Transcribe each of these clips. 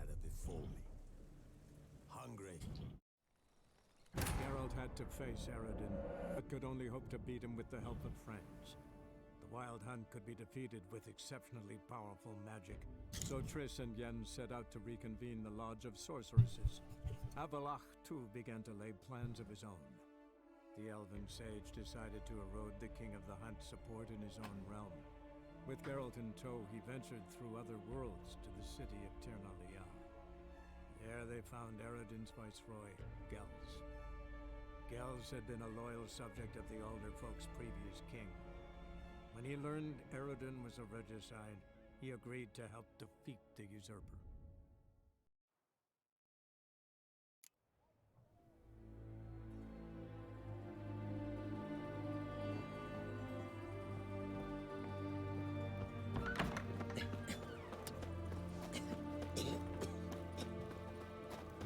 outsider before me. Hungry. Geralt had to face Eredin, but could only hope to beat him with the help of friends. The Wild Hunt could be defeated with exceptionally powerful magic, so Triss and Yen set out to reconvene the Lodge of Sorceresses. Avallac'h, too, began to lay plans of his own. The elven sage decided to erode the King of the Hunt support in his own realm. With Geralt in tow, he ventured through other worlds to the city of Tirnalia. There they found Eredin's viceroy, Gels. Gels had been a loyal subject of the Alder Folk's previous king. When he learned Eredin was a regicide, he agreed to help defeat the usurper.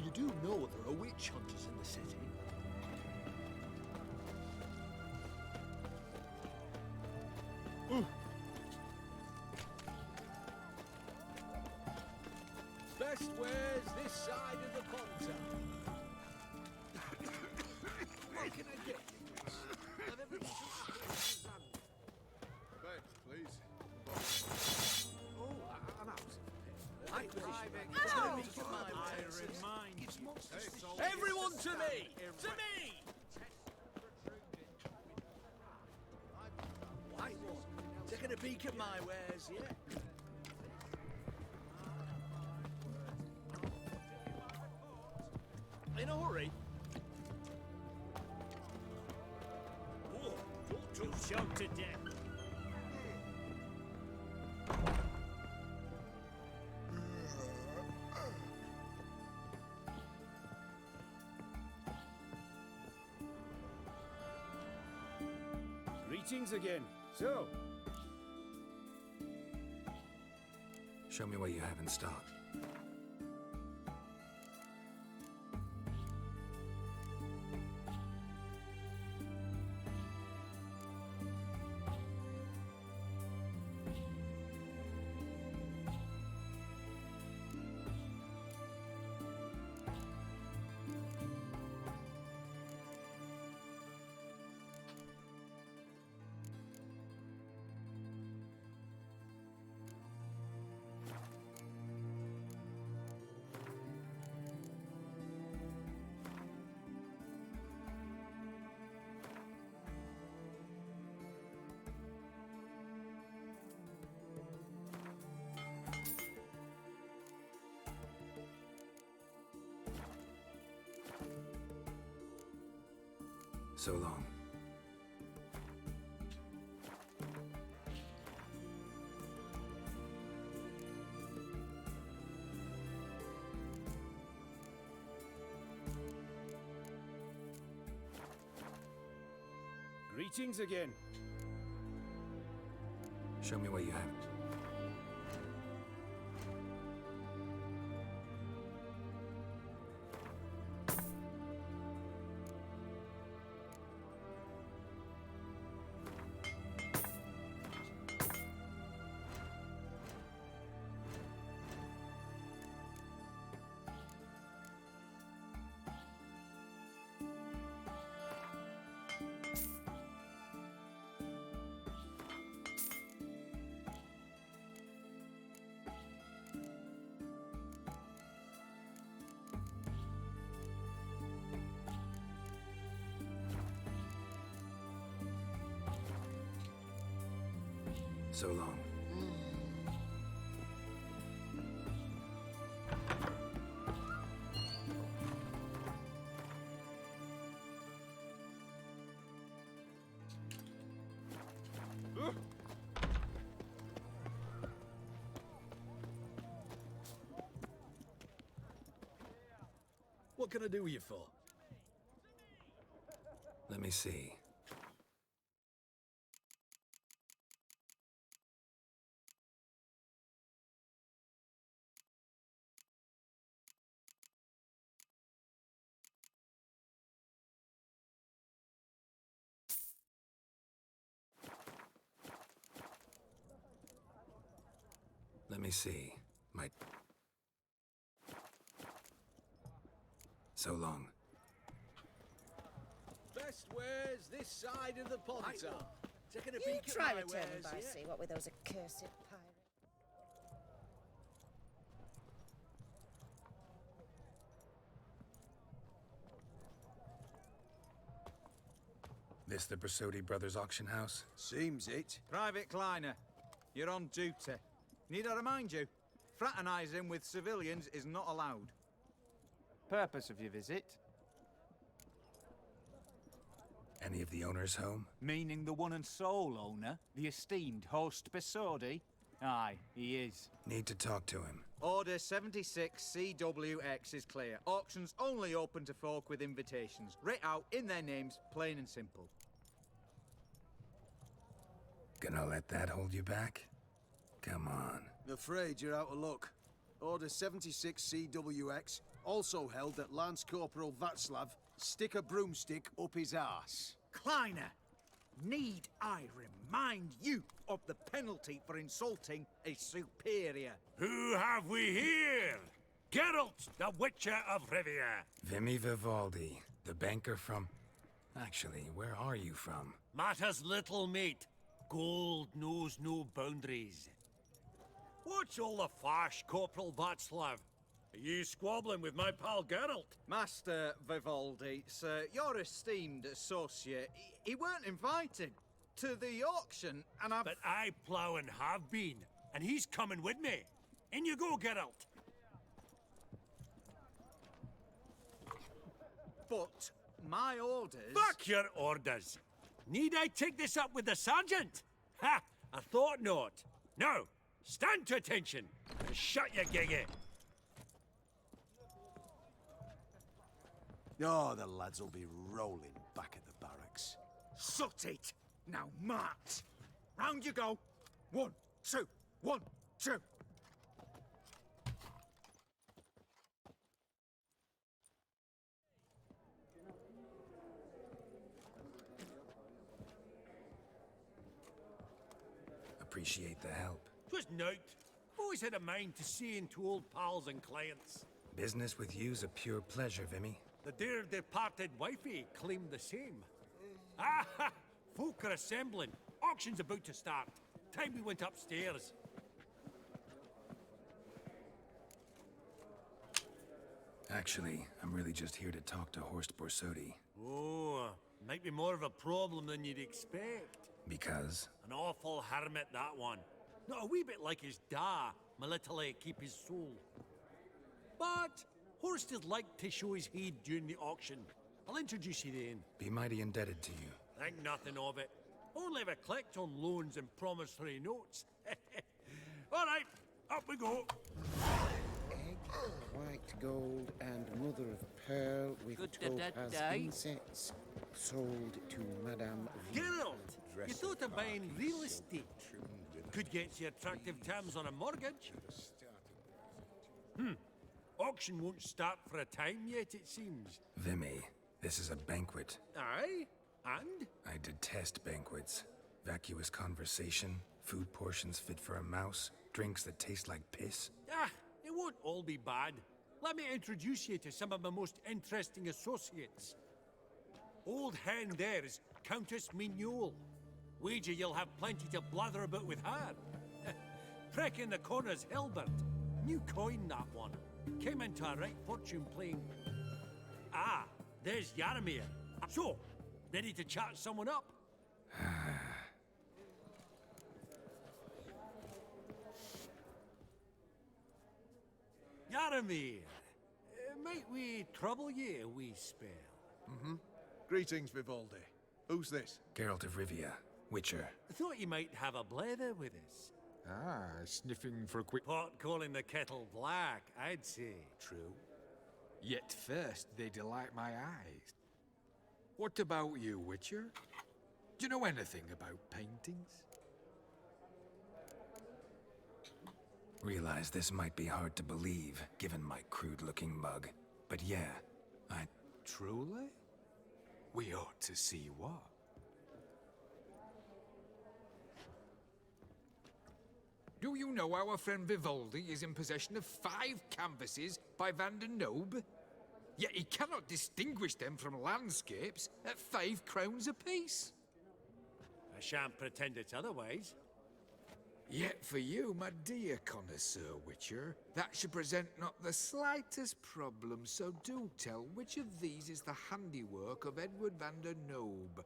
You do know there are witch hunters in the city? Best wares this side of the pond. What can I get you? Have everything Thanks, please. Oh, I'm out. I'm driving. Everyone to me! To me! White one. Taking a peek at my wares, yeah? In a hurry. Whoa, don't choke to death. Greetings again. So, Show me what you have in stock. So long. greetings again. Show me what you have. So long. What can I do you for? Let me see. Let me see. So long. Best wares this side of the pond, sir. Taking a You peek try at my returning wares, by yeah? sea, what with those accursed pirates. This the Brasodi Brothers auction house? Seems it. Private Kleiner, you're on duty. Need I remind you, fraternizing with civilians is not allowed. Purpose of your visit? Any of the owners home? Meaning the one and sole owner, the esteemed host Besodi? Aye, he is. Need to talk to him. Order 76 CWX is clear. Auctions only open to folk with invitations. Writ out in their names, plain and simple. Gonna let that hold you back? Come on. Afraid you're out of luck. Order 76 CWX, also held that Lance Corporal Václav stick a broomstick up his arse. Kleiner, need I remind you of the penalty for insulting a superior? Who have we here? Geralt, the Witcher of Rivia. Vimy Vivaldi, the banker from... Actually, where are you from? Matters little, mate. Gold knows no boundaries. What's all the fash, Corporal Václav? Are you squabbling with my pal Geralt? Master Vivaldi, sir, your esteemed associate, he weren't invited to the auction, and I've... But I plough and have been, and he's coming with me. In you go, Geralt. But my orders... Fuck your orders. Need I take this up with the sergeant? Ha! I thought not. Now, stand to attention and shut your giggy. Oh, the lads will be rolling back at the barracks. Sut it! Now march! Round you go! 1, 2, 1, 2! Appreciate the help. Just note, always had a mind to seeing to old pals and clients. Business with you's a pure pleasure, Vimy. The dear departed wifey claimed the same. Ah, folk are assembling. Auction's about to start. Time we went upstairs. Actually, I'm really just here to talk to Horst Borsodi. Oh, might be more of a problem than you'd expect. Because? An awful hermit, that one. Not a wee bit like his da, my little keep his soul. But Horst is like to show his heed during the auction. I'll introduce you then. Be mighty indebted to you. Think nothing of it. Only ever collect on loans and promissory notes. All right, up we go. Egg, white gold, and mother of pearl with topaz insets. Sold to Madame V. Geralt, you thought of buying real estate. Could get you attractive terms on a mortgage. Auction won't start for a time yet, it seems. Vimy, this is a banquet. Aye, and? I detest banquets. Vacuous conversation, food portions fit for a mouse, drinks that taste like piss. Ah, it won't all be bad. Let me introduce you to some of my most interesting associates. Old hen there is Countess Mignole. Wager you'll have plenty to blather about with her. Prick in the corner's Hilbert. New coin, that one. Came into a right fortune playing. Ah, there's Yaramir. So, ready to chat someone up? Yaramir, might we trouble ye a wee spell? Greetings, Vivaldi. Who's this? Geralt of Rivia, Witcher. Thought you might have a blether with us. Ah, sniffing for a quick... Pot calling the kettle black, I'd say. True. Yet first they delight my eyes. What about you, Witcher? Do you know anything about paintings? Realize this might be hard to believe, given my crude-looking mug. But yeah, Truly? We ought to see what. Do you know our friend Vivaldi is in possession of 5 canvases by Van der Noob? yet he cannot distinguish them from landscapes at 5 crowns apiece. I shan't pretend it's otherwise. Yet for you, my dear connoisseur Witcher, that should present not the slightest problem, so do tell which of these is the handiwork of Edward van der Noob.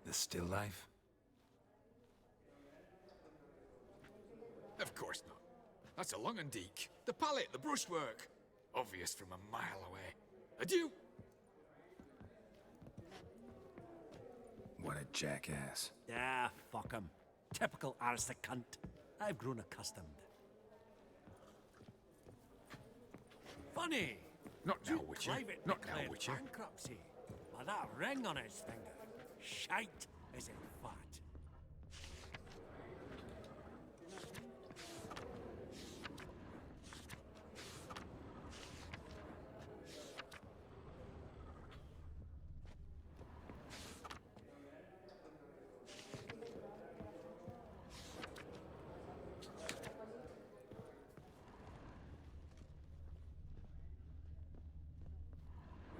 The still life? Of course not. That's a long and deek. The palette, the brushwork. Obvious from a mile away. Adieu! What a jackass. Ah, fuck him. Typical aristocrat. I've grown accustomed. Funny. Not now, Witcher. Private Not now, declared Witcher. bankruptcy. With that ring on his finger. Shite is in fat.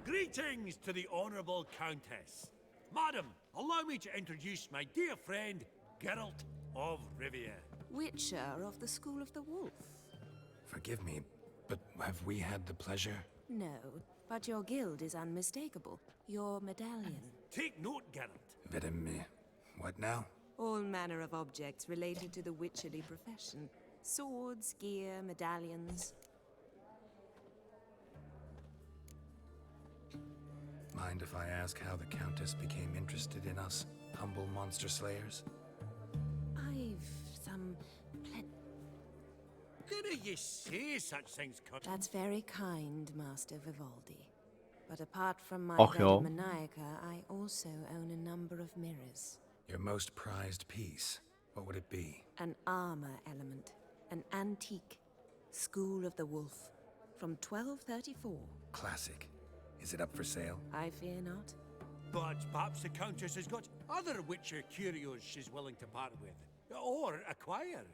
Greetings to the Honourable Countess. Madam, allow me to introduce my dear friend, Geralt of Rivia. Witcher of the School of the Wolf. Forgive me, but have we had the pleasure? No, but your guild is unmistakable. Your medallion. Take note, Geralt. Vedem, what now? All manner of objects related to the witcherly profession. Swords, gear, medallions. Mind if I ask how the Countess became interested in us, humble monster slayers? I've some Didn't you say such things, That's very kind, Master Vivaldi. But apart from my Och, ja. Maniaca, I also own a number of mirrors. Your most prized piece, what would it be? An armor element. An antique. School of the Wolf. From 1234. Classic. Is it up for sale? I fear not. But perhaps the Countess has got other Witcher curios she's willing to part with. Or acquire.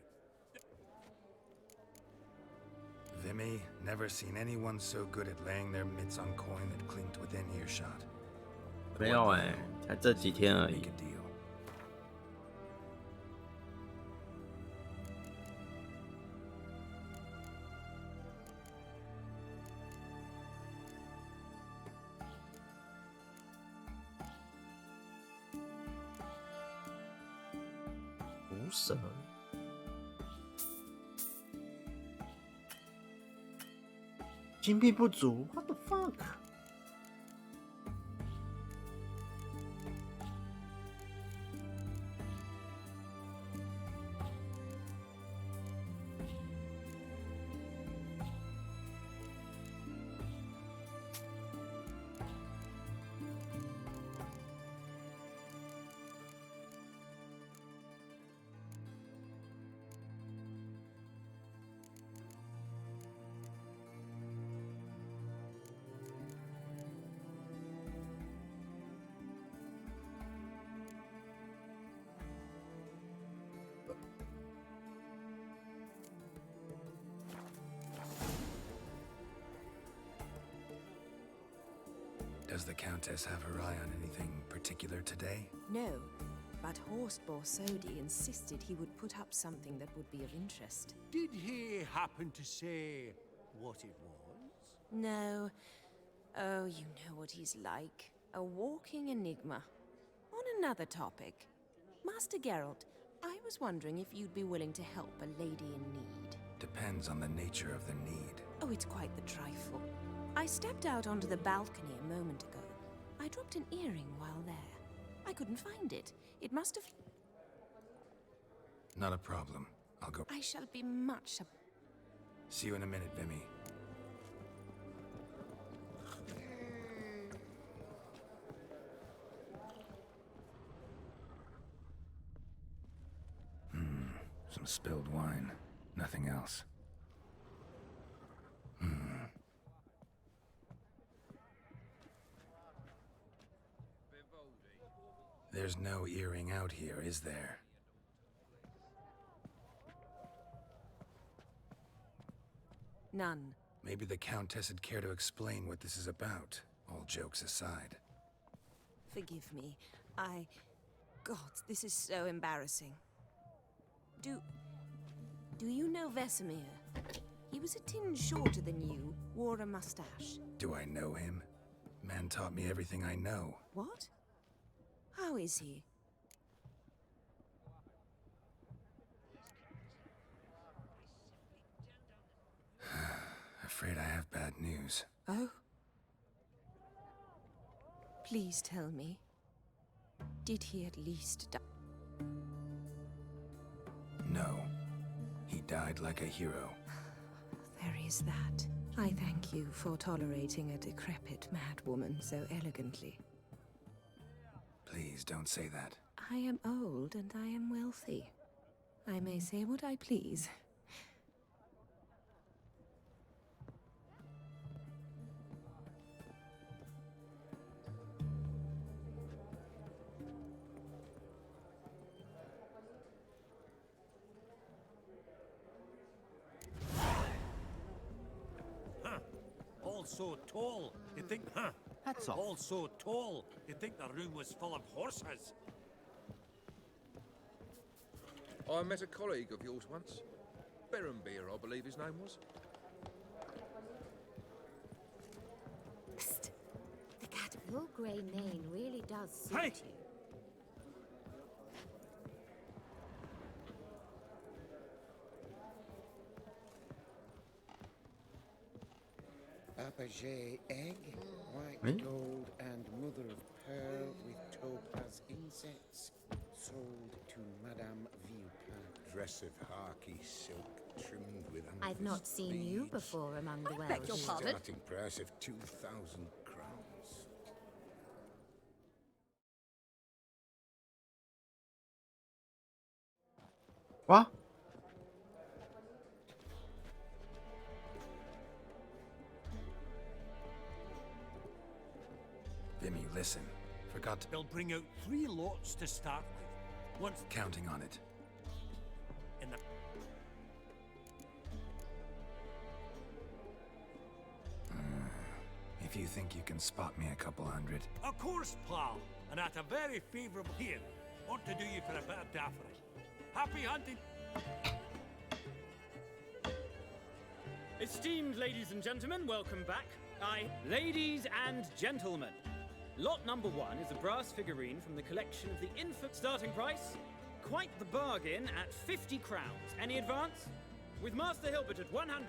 Vimy, never seen anyone so good at laying their mitts on coin that clinked within earshot. 没有哎，才这几天而已 Make。a deal. 无神，金币不足 ，What the fuck？Does the Countess have her eye on anything particular today? No, but Horst Borsodi insisted he would put up something that would be of interest. Did he happen to say what it was? No. Oh, you know what he's like. A walking enigma. On another topic. Master Geralt, I was wondering if you'd be willing to help a lady in need. Depends on the nature of the need. Oh, it's quite the trifle. I stepped out onto the balcony a moment ago. I dropped an earring while there. I couldn't find it. It must have... Not a problem. I'll go. I shall be much... See you in a minute, Vimy. Some spilled wine. Nothing else. There's no earring out here, is there? None. Maybe the Countess would care to explain what this is about, all jokes aside. Forgive me. God, this is so embarrassing. Do you know Vesemir? He was a tinge shorter than you, wore a mustache. Do I know him? Man taught me everything I know. What? How is he? Afraid I have bad news. Oh? Please tell me. Did he at least die? No. He died like a hero. There is that. I thank you for tolerating a decrepit madwoman so elegantly. Please don't say that. I am old and I am wealthy. I may say what I please. All so tall, you think, Hats off. All so tall, you think the room was full of horses. I met a colleague of yours once. Berenbeer, I believe his name was. Psst. The cat of your grey mane really does suit you. Apogee egg, white gold, and mother of pearl with topaz insets, sold to Madame Villepin. Dress of harky silk trimmed with I've not seen you before among the Welsh. beg your pardon? Starting price of 2,000 crowns. What? Vimy, listen. Forgot to... They'll bring out 3 lots to start with. Once Counting on it. in the... If you think you can spot me a couple hundred. Of course, pal. And at a very favourable here. Ought to do you for a bit of daffery. Happy hunting. Esteemed ladies and gentlemen, welcome back. Ladies and gentlemen, lot number 1 is a brass figurine from the collection of the infant. Starting price, quite the bargain at 50 crowns. Any advance? With Master Hilbert at 100.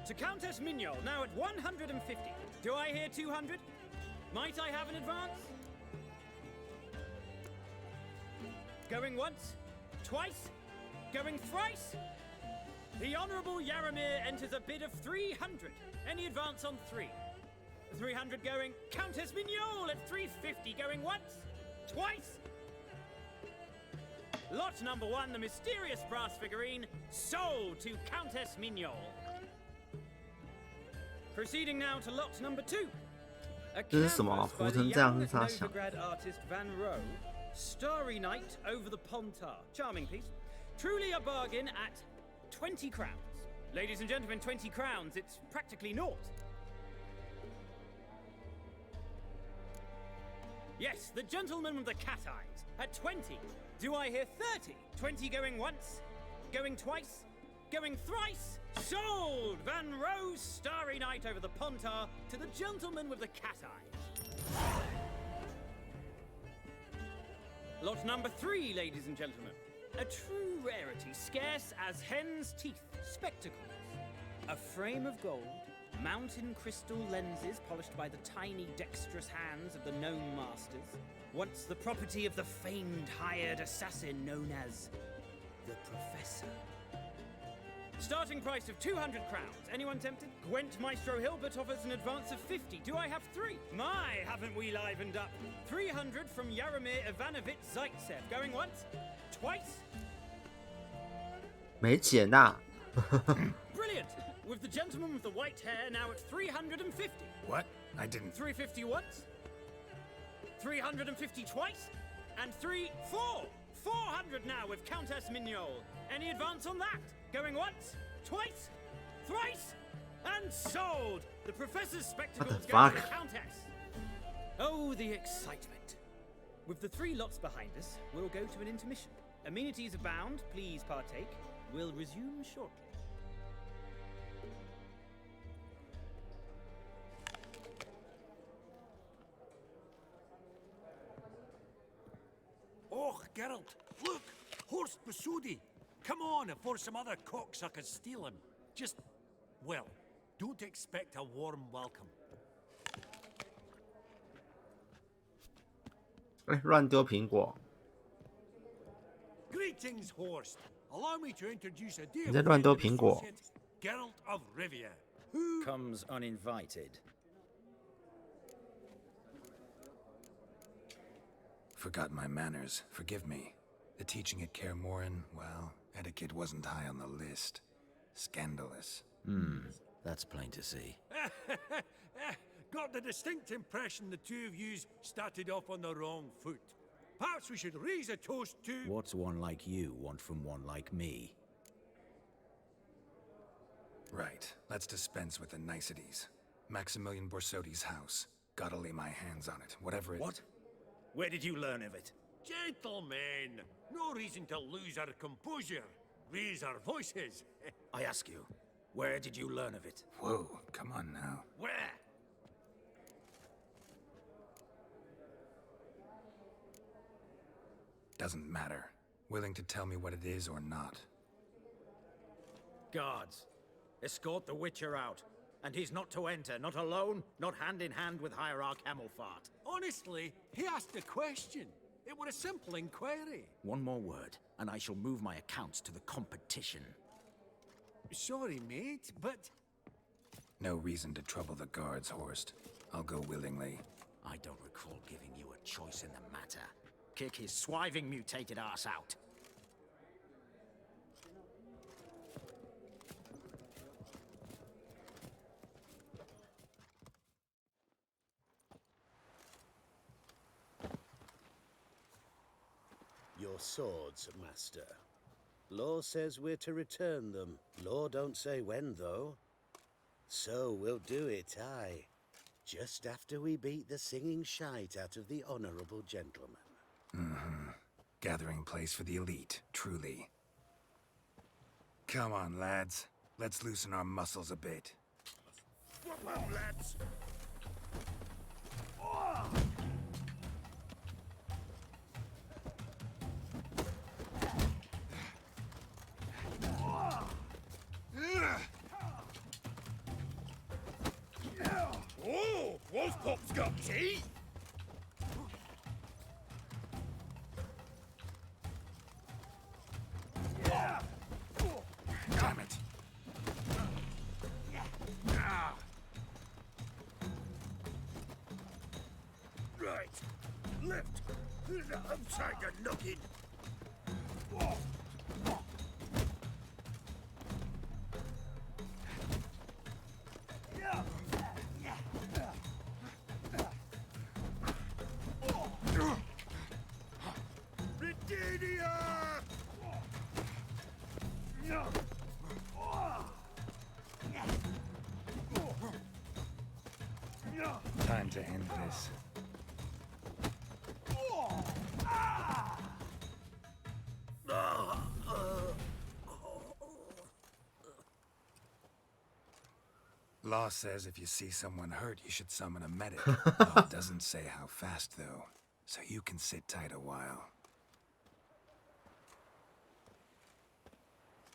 To Countess Mignol, now at 150. Do I hear 200? Might I have an advance? Going once? Twice? Going thrice? The Honourable Yaramir enters a bid of 300. Any advance on 3? 300 going. Countess Mignol at 350 going once? Twice? Lot number 1, the mysterious brass figurine, sold to Countess Mignol. Proceeding now to lot number 2. A 这是什么？ canvas 糊 by the 成这样 young 是啥想？ Novigrad artist Van Rohe, Starry Night over the Pontar. Charming piece. Truly a bargain at 20 crowns. Ladies and gentlemen, 20 crowns, it's practically naught. Yes, the gentleman with the cat eyes, at 20. Do I hear 30? 20 going once, going twice, going thrice? Sold! Van Rohe's Starry Night over the Pontar to the gentleman with the cat eyes. Lot number 3, ladies and gentlemen. A true rarity, scarce as hen's teeth. Spectacles. A frame of gold, mountain crystal lenses polished by the tiny, dexterous hands of the gnome masters. Once the property of the famed hired assassin known as the Professor. Starting price of 200 crowns. Anyone tempted? Gwent Maestro Hilbert offers an advance of 50. Do I have 3? My, haven't we livened up? 300 from Yaramir Ivanovich Zaitsev. Going once? Twice? 没钱呐、Brilliant! With the gentleman with the white hair now at 350. What? I didn't... 350 once? 350 twice, and 400 now with Countess Mignol. Any advance on that? Going once, twice, thrice, and sold! The Professor's spectacles go to the Countess. Oh, the excitement. With the 3 lots behind us, we'll go to an intermission. Amenities abound, please partake. We'll resume shortly. Oh, Geralt, look! Horst Basudi! Come on, before some other cocksuckers steal him. Just, well, don't expect a warm welcome. 哎，乱丢苹果！ Greetings, Horst. Allow me to introduce a dear 你在乱丢 friend 苹 and 果。 associate, Geralt of Rivia, who comes uninvited. Forgot my manners. Forgive me. The teaching at Kaer Morhen, well, etiquette wasn't high on the list. Scandalous. That's plain to see. got the distinct impression the two of yous started off on the wrong foot. Perhaps we should raise a toast to... What's one like you want from one like me? Right. Let's dispense with the niceties. Maximilian Borsodi's house. Gotta lay my hands on it, whatever it... What? Where did you learn of it? Gentlemen, no reason to lose our composure. Raise our voices. I ask you, where did you learn of it? Whoa, come on now. Where? Doesn't matter. Willing to tell me what it is or not. Guards, escort the Witcher out. And he's not to enter, not alone, not hand in hand with Hierarch Hamelfart. Honestly, he asked a question. It was a simple inquiry. One more word, and I shall move my accounts to the competition. Sorry, mate, but... No reason to trouble the guards, Horst. I'll go willingly. I don't recall giving you a choice in the matter. Kick his swiving mutated ass out. Your swords, Master. Law says we're to return them. Law don't say when, though. So we'll do it, aye. Just after we beat the singing shite out of the honorable gentleman. Mm-hmm. Gathering place for the elite, truly. Come on, lads. Let's loosen our muscles a bit. Come on, lads. Oh, Wolfpop's got teeth! Damn it. Right. Left. Upside the noggin. Time to end this. Law says if you see someone hurt, you should summon a medic. Law doesn't say how fast, though, so you can sit tight a while.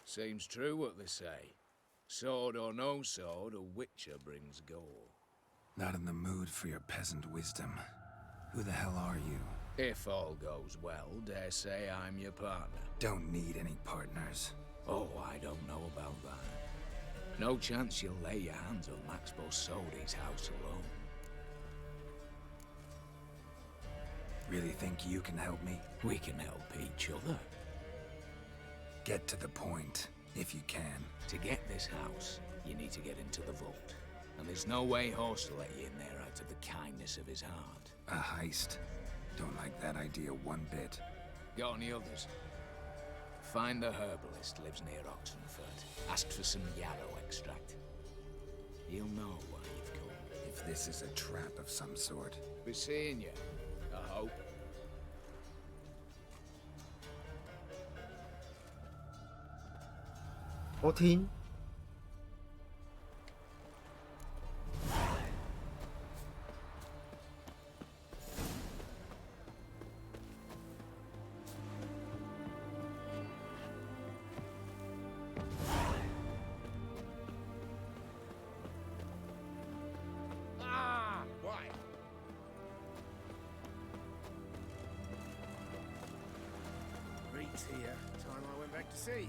Seems true what they say. Sword or no sword, a witcher brings gore. Not in the mood for your peasant wisdom. Who the hell are you? If all goes well, dare say I'm your partner. Don't need any partners. Oh, I don't know about that. No chance you'll lay your hands on Max Borsodi's house alone. Really think you can help me? We can help each other. Get to the point, if you can. To get this house, you need to get into the vault. And there's no way Horst will let you in there, I out of the kindness of his heart. A heist. Don't like that idea one bit. Got any others? Find the herbalist lives near Oxenford. Ask for some yarrow extract. He'll know why you've come. If this is a trap of some sort. Be seeing you, I hope.我听。Reed's here. Time I went back to sea.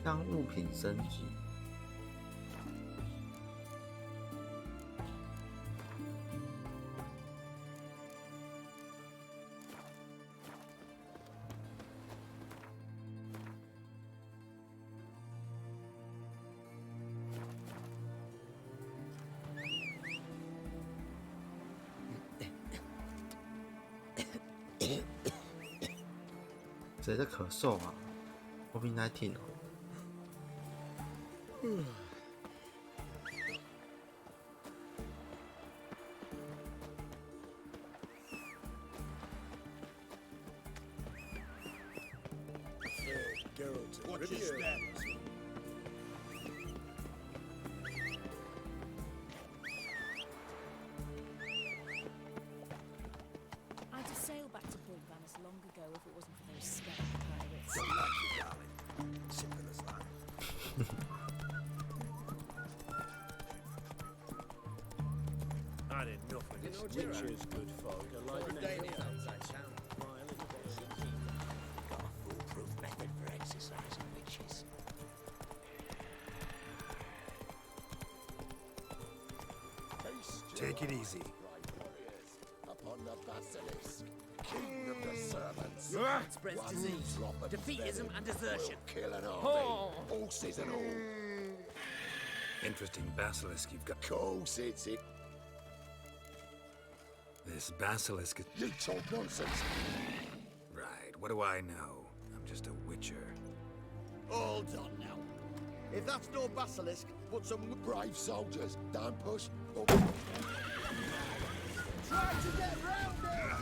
当物品升级。谁在咳嗽啊？COVID-19 哦。Watch your steps. I'd have sailed back to Point Vannis long ago if it wasn't for those scum pirates. Don't like you, darling. Simple as that. I did nothing. Witches, good folk. Got a foolproof method for exercising witches. Take it easy. Upon the basilisk, king of the servants. Spreads One disease, drop of defeatism, venom and desertion. will kill an army, horses and all. Interesting basilisk you've got. Course it's it. This basilisk is... You talk nonsense. Right, what do I know? I'm just a witcher. Hold on now. If that's no basilisk, put some Brave soldiers, don't push. Oh. Try to get round it!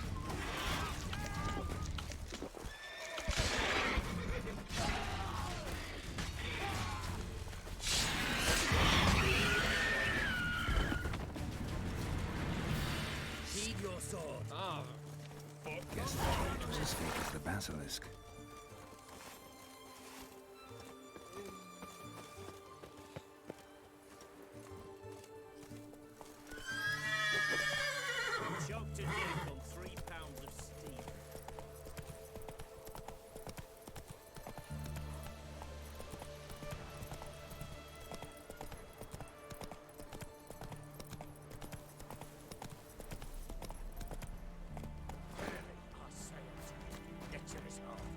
Heed your sword. Guess the fate was as fake as the basilisk. Choked to death on 3 pounds of steam. I say it. Get to this heart.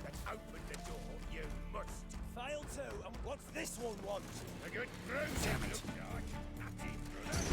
Let's open the door. You must. Fail to. And what's this one want? A good bruise. Damn it. Natty brother.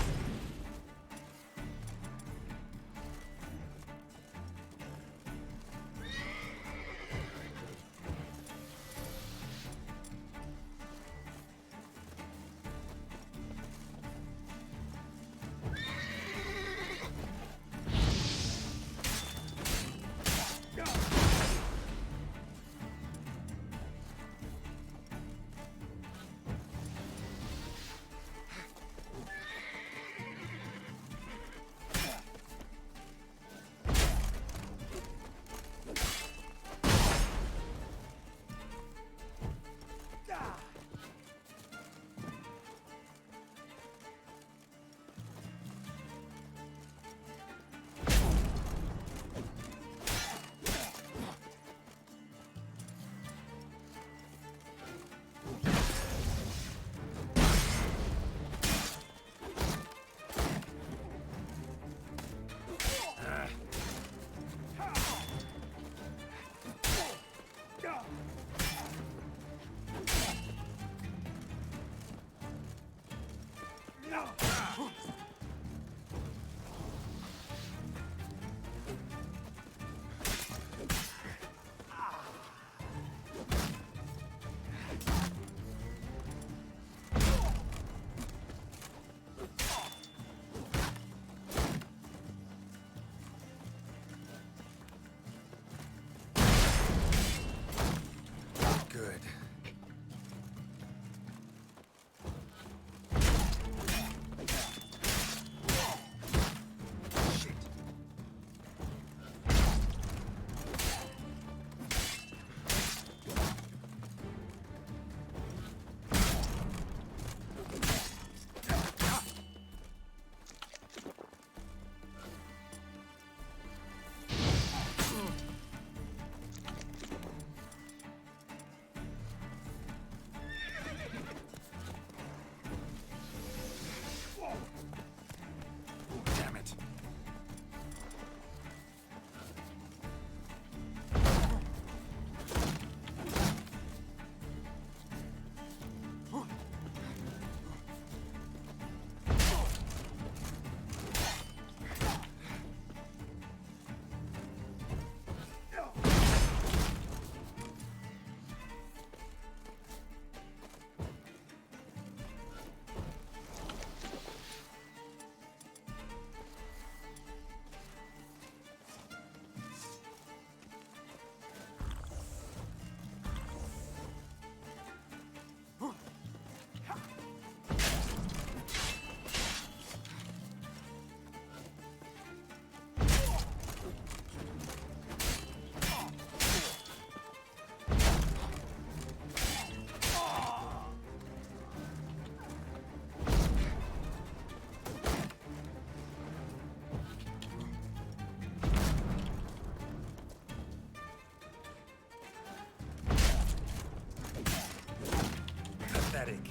pathetic.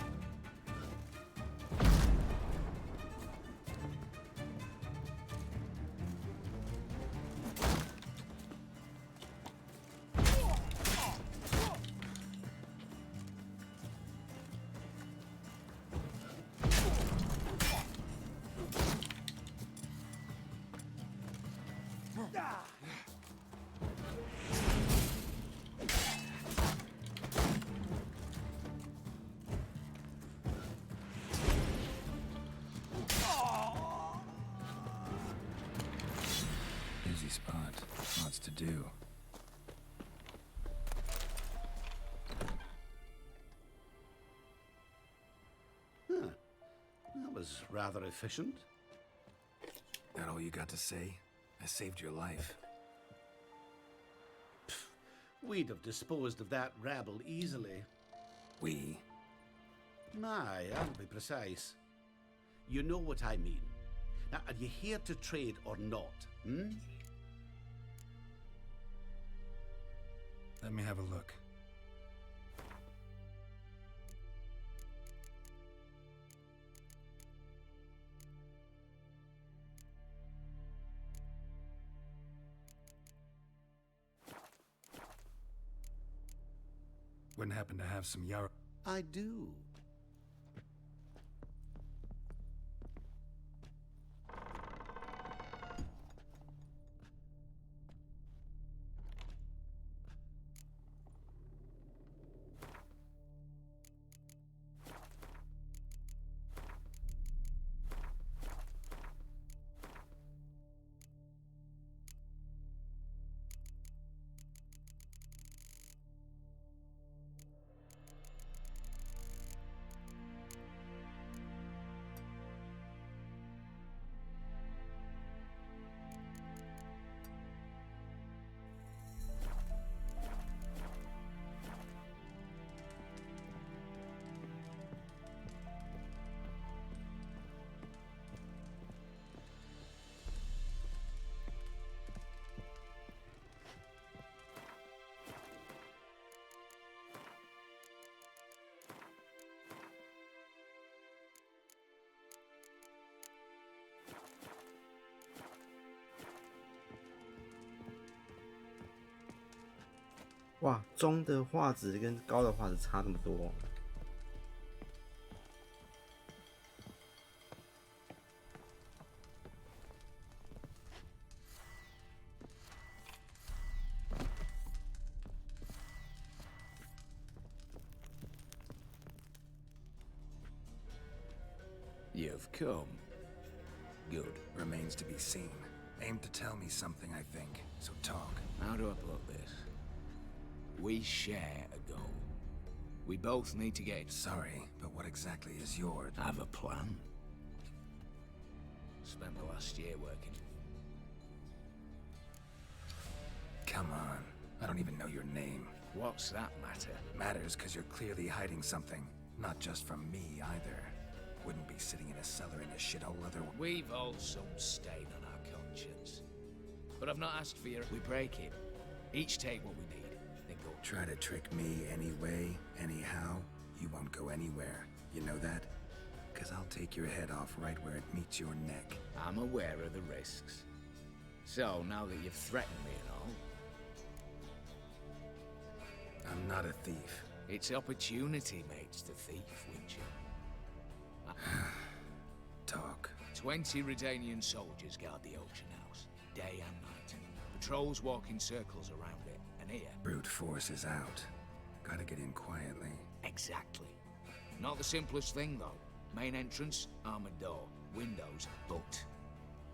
Busy spot. Lots to do. Huh. That was rather efficient. That all you got to say? I saved your life. We'd have disposed of that rabble easily. We? Aye, I'll be precise. You know what I mean. Now, are you here to trade or not, hmm? Let me have a look. Wouldn't happen to have some yarrow? I do.哇，中的画质跟高的画质差那么多。You've come. Good. Remains to be seen. Aim to tell me something, I think. So talk. How do I put this? We share a goal. We both need to get... Sorry, but what exactly is yours? I have a plan. Spent the last year working. Come on. I don't even know your name. What's that matter? Matters because you're clearly hiding something. Not just from me, either. Wouldn't be sitting in a cellar in a shithole otherwise. We've all some stain on our conscience. But I've not asked for your... We break it. Each take what we need. Try to trick me anyway, anyhow, you won't go anywhere. You know that? Because I'll take your head off right where it meets your neck. I'm aware of the risks. So, now that you've threatened me and all... I'm not a thief. It's opportunity makes the thief, Witcher. Talk. 20 Redanian soldiers guard the auction house, day and night. Patrols walk in circles around it. Here. Brute force is out. Gotta get in quietly. Exactly. Not the simplest thing, though. Main entrance, armored door. Windows, but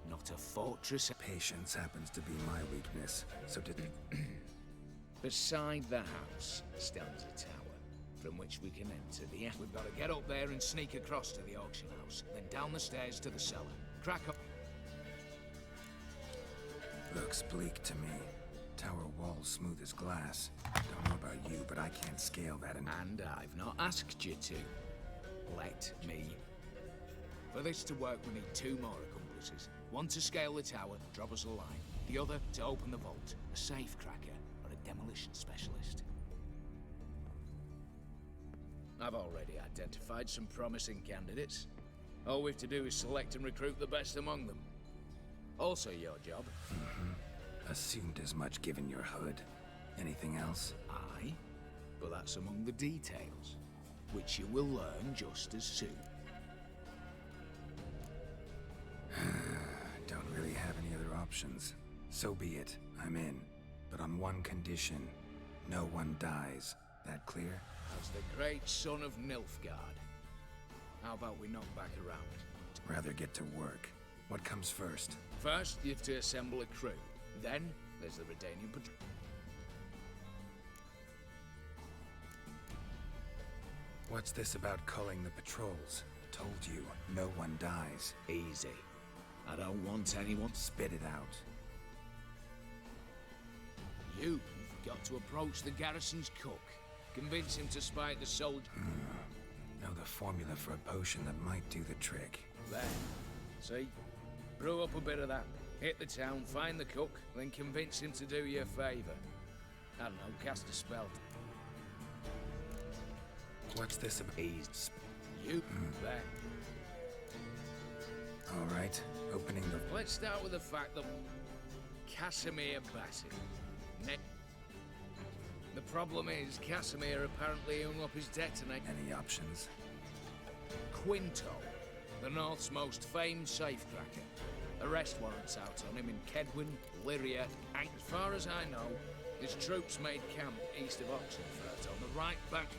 not a fortress. Patience happens to be my weakness, so did... Beside the house stands a tower, from which we can enter the... We've got to get up there and sneak across to the auction house, then down the stairs to the cellar. Crack up... Looks bleak to me. Tower wall smooth as glass. Don't know about you, but I can't scale that And I've not asked you to. Let me. For this to work, we need 2 more accomplices. One to scale the tower, drop us a line. The other to open the vault. A safe cracker or a demolition specialist. I've already identified some promising candidates. All we have to do is select and recruit the best among them. Also your job. Assumed as much given your hood. Anything else? Aye, but that's among the details, which you will learn just as soon. Don't really have any other options. So be it. I'm in. But on one condition. No one dies. That clear? As the great son of Nilfgaard. How about we knock back around? Rather get to work. What comes first? First, you have to assemble a crew. Then, there's the Redanian patrol. What's this about culling the patrols? Told you, no one dies. Easy. I don't want anyone... Spit it out. You've got to approach the garrison's cook. Convince him to spite the soldier. Know the formula for a potion that might do the trick. There. See? Brew up a bit of that. Hit the town, find the cook, then convince him to do you a favour. I don't know, cast a spell. What's this about? Ease. You. There. All right. Opening the... Let's start with the fact that... Casimir Bassett. The problem is, Casimir apparently hung up his detonator. Any options? Quinto, the North's most famed safecracker. Arrest warrants out on him in Kedwin, Lyria, and as far as I know, his troops made camp east of Oxenfurt on the right bank.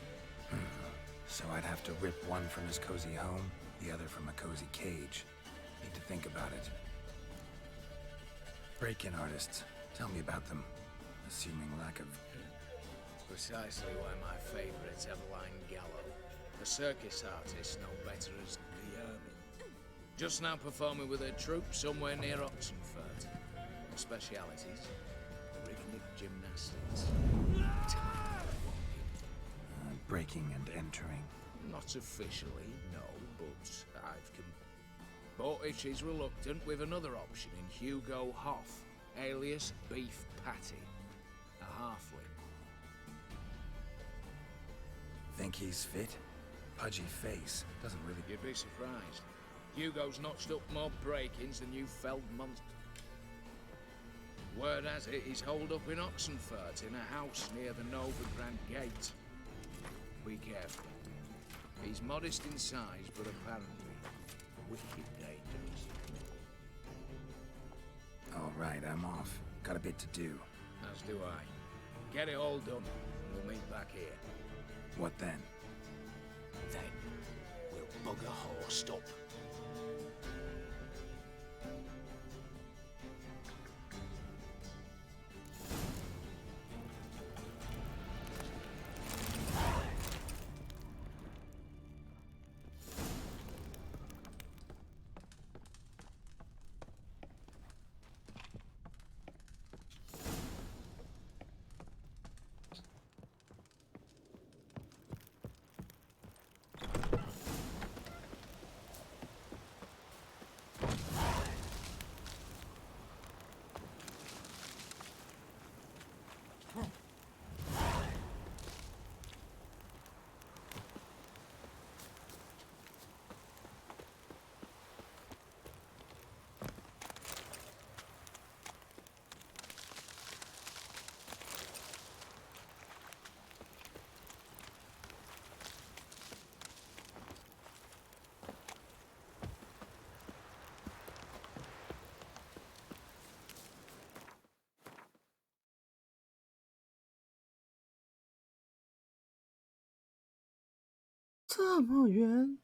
So I'd have to rip one from his cozy home, the other from a cozy cage. Need to think about it. Break-in artists. Tell me about them. Assuming lack of... Precisely why my favourite's Eveline Gallo. A circus artist no better as the Ermine. Just now performing with her troupe somewhere near Oxenfurt. Her specialities? Rhythmic gymnastics. Breaking and entering. Not officially, no, but But if she's reluctant, we've another option in Hugo Hoff, alias Beef Patty. A halfling. Think he's fit? Pudgy face. Doesn't really... You'd be surprised. Hugo's notched up more break-ins than you felled months. Word has it, he's holed up in Oxenfurt in a house near the Novigrad Gate. Be careful. He's modest in size, but apparently wicked dangerous. All right, I'm off. Got a bit to do. As do I. Get it all done, and we'll meet back here. What then? Then we'll bugger horsed up.这么远。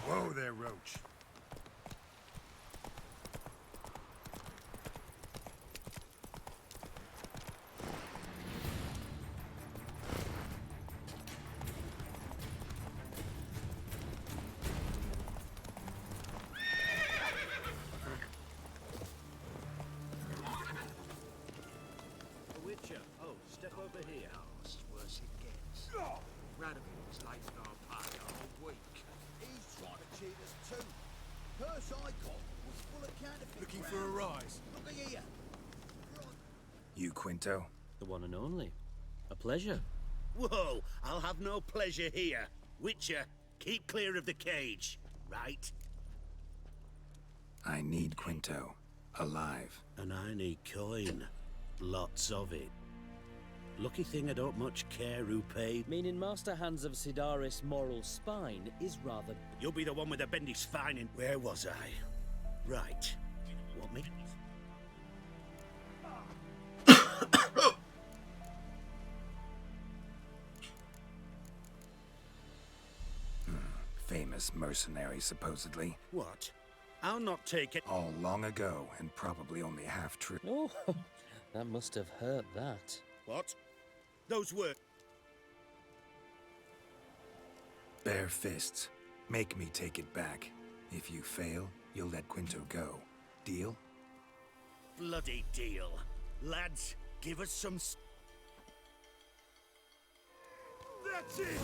Whoa there, Roach. He's like our pie all week. He's trying to cheat us too. Purse I got was full of counterfeit. Looking for a rise? Look at here. You, Quinto? The one and only. A pleasure. Whoa, I'll have no pleasure here. Witcher, keep clear of the cage, right? I need Quinto. Alive. And I need coin. Lots of it. Lucky thing I don't much care who paid. Meaning Master Hands of Sidaris' moral spine is rather... You'll be the one with the bendy spine in... Where was I? Right. Want me? Famous mercenary, supposedly. What? I'll not take it. All long ago, and probably only half true. Oh, that must have hurt that. What? Those were... Bare fists. Make me take it back. If you fail, you'll let Quinto go. Deal? Bloody deal. Lads, give us some... That's it!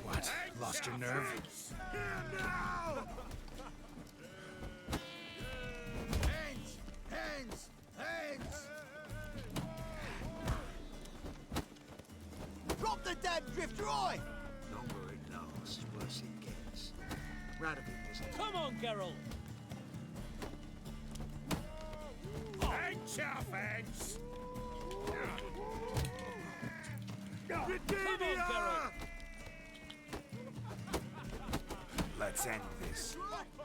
What? Lost your nerve? Here now! Hands! Hands! Hands! Drop the damn drift right! Longer it lasts, worse it gets. Radovid is... Come on, Geralt! Hands off, hands! Come on, Geralt! Let's end this.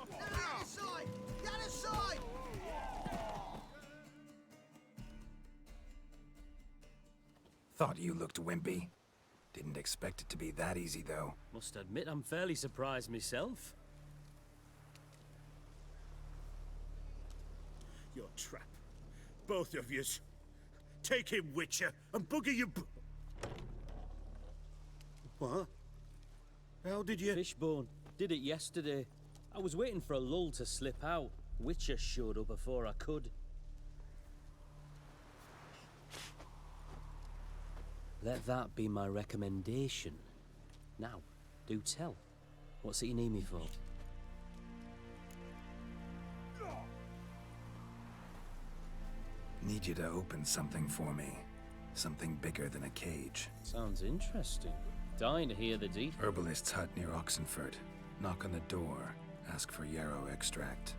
Get aside! Get aside! Thought you looked wimpy. Didn't expect it to be that easy, though. Must admit I'm fairly surprised myself. Your trap. Both of yous. Take him, Witcher, and bugger your... What? How did you... Fishbone. Did it yesterday. I was waiting for a lull to slip out. Witcher showed up before I could. Let that be my recommendation. Now, do tell. What's it you need me for? Need you to open something for me. Something bigger than a cage. Sounds interesting. Dying to hear the details. Herbalist's hut near Oxenford. Knock on the door. Ask for yarrow extract.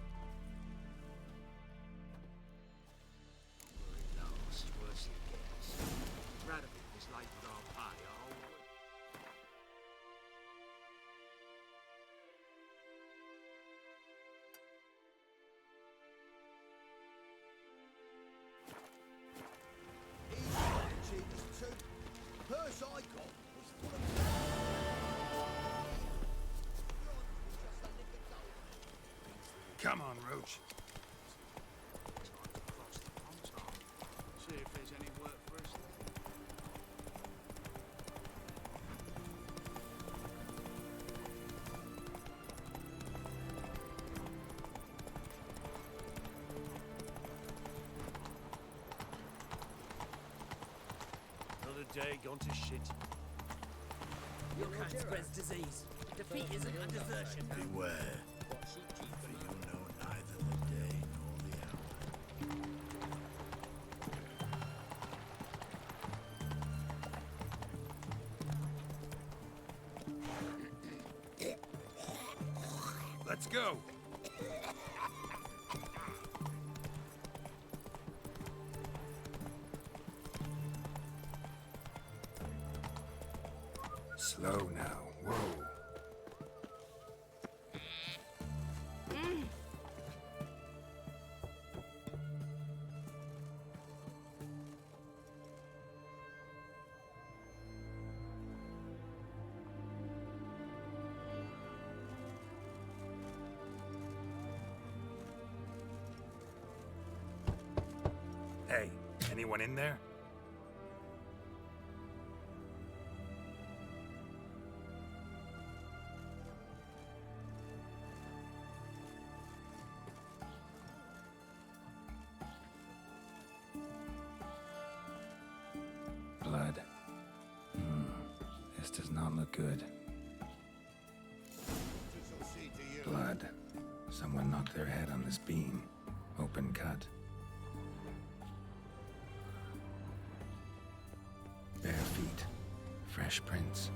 Longer it lasts, worse it gets. Radovid is like our pie all week. He's trying to cheat us too. Purse I got was full of... Come on, Roach. See if there's any work for us. Another day gone to shit. Your kind spreads disease. Defeat isn't a desertion. Beware. For you know neither the day nor the hour. Let's go. Slow now. Whoa. Hey, anyone in there? Blood. This does not look good. Blood. Someone knocked their head on this beam. Open cut. Bare feet. Fresh prints.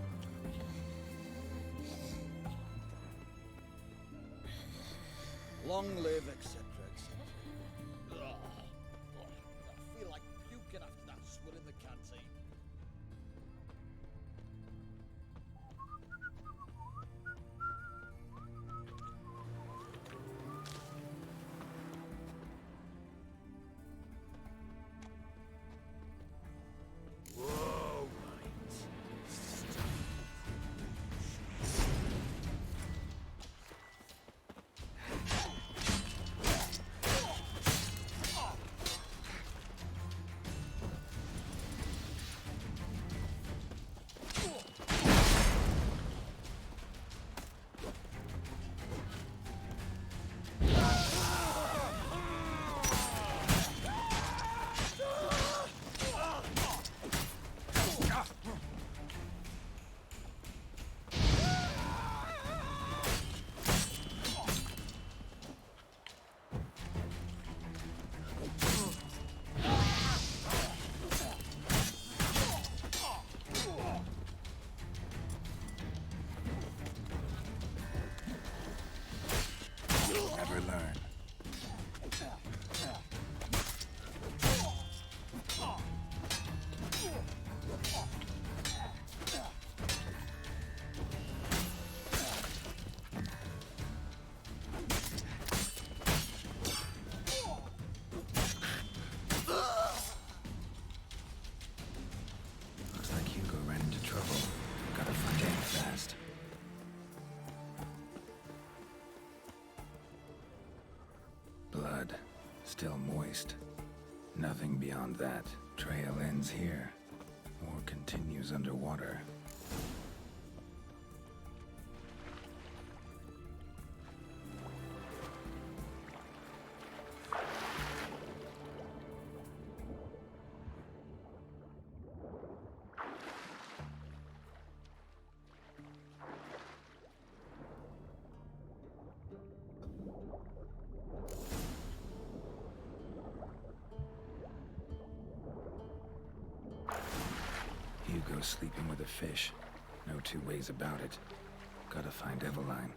Long live, etc., etc. I feel like puking after that swill in the canteen. Whoa, mate. Never learn. Looks like Hugo ran into trouble. Gotta find him fast. Blood. Still moist. Nothing beyond that. Trail ends here. Or continues underwater. Hugo's sleeping with a fish. No two ways about it. Gotta find Eveline.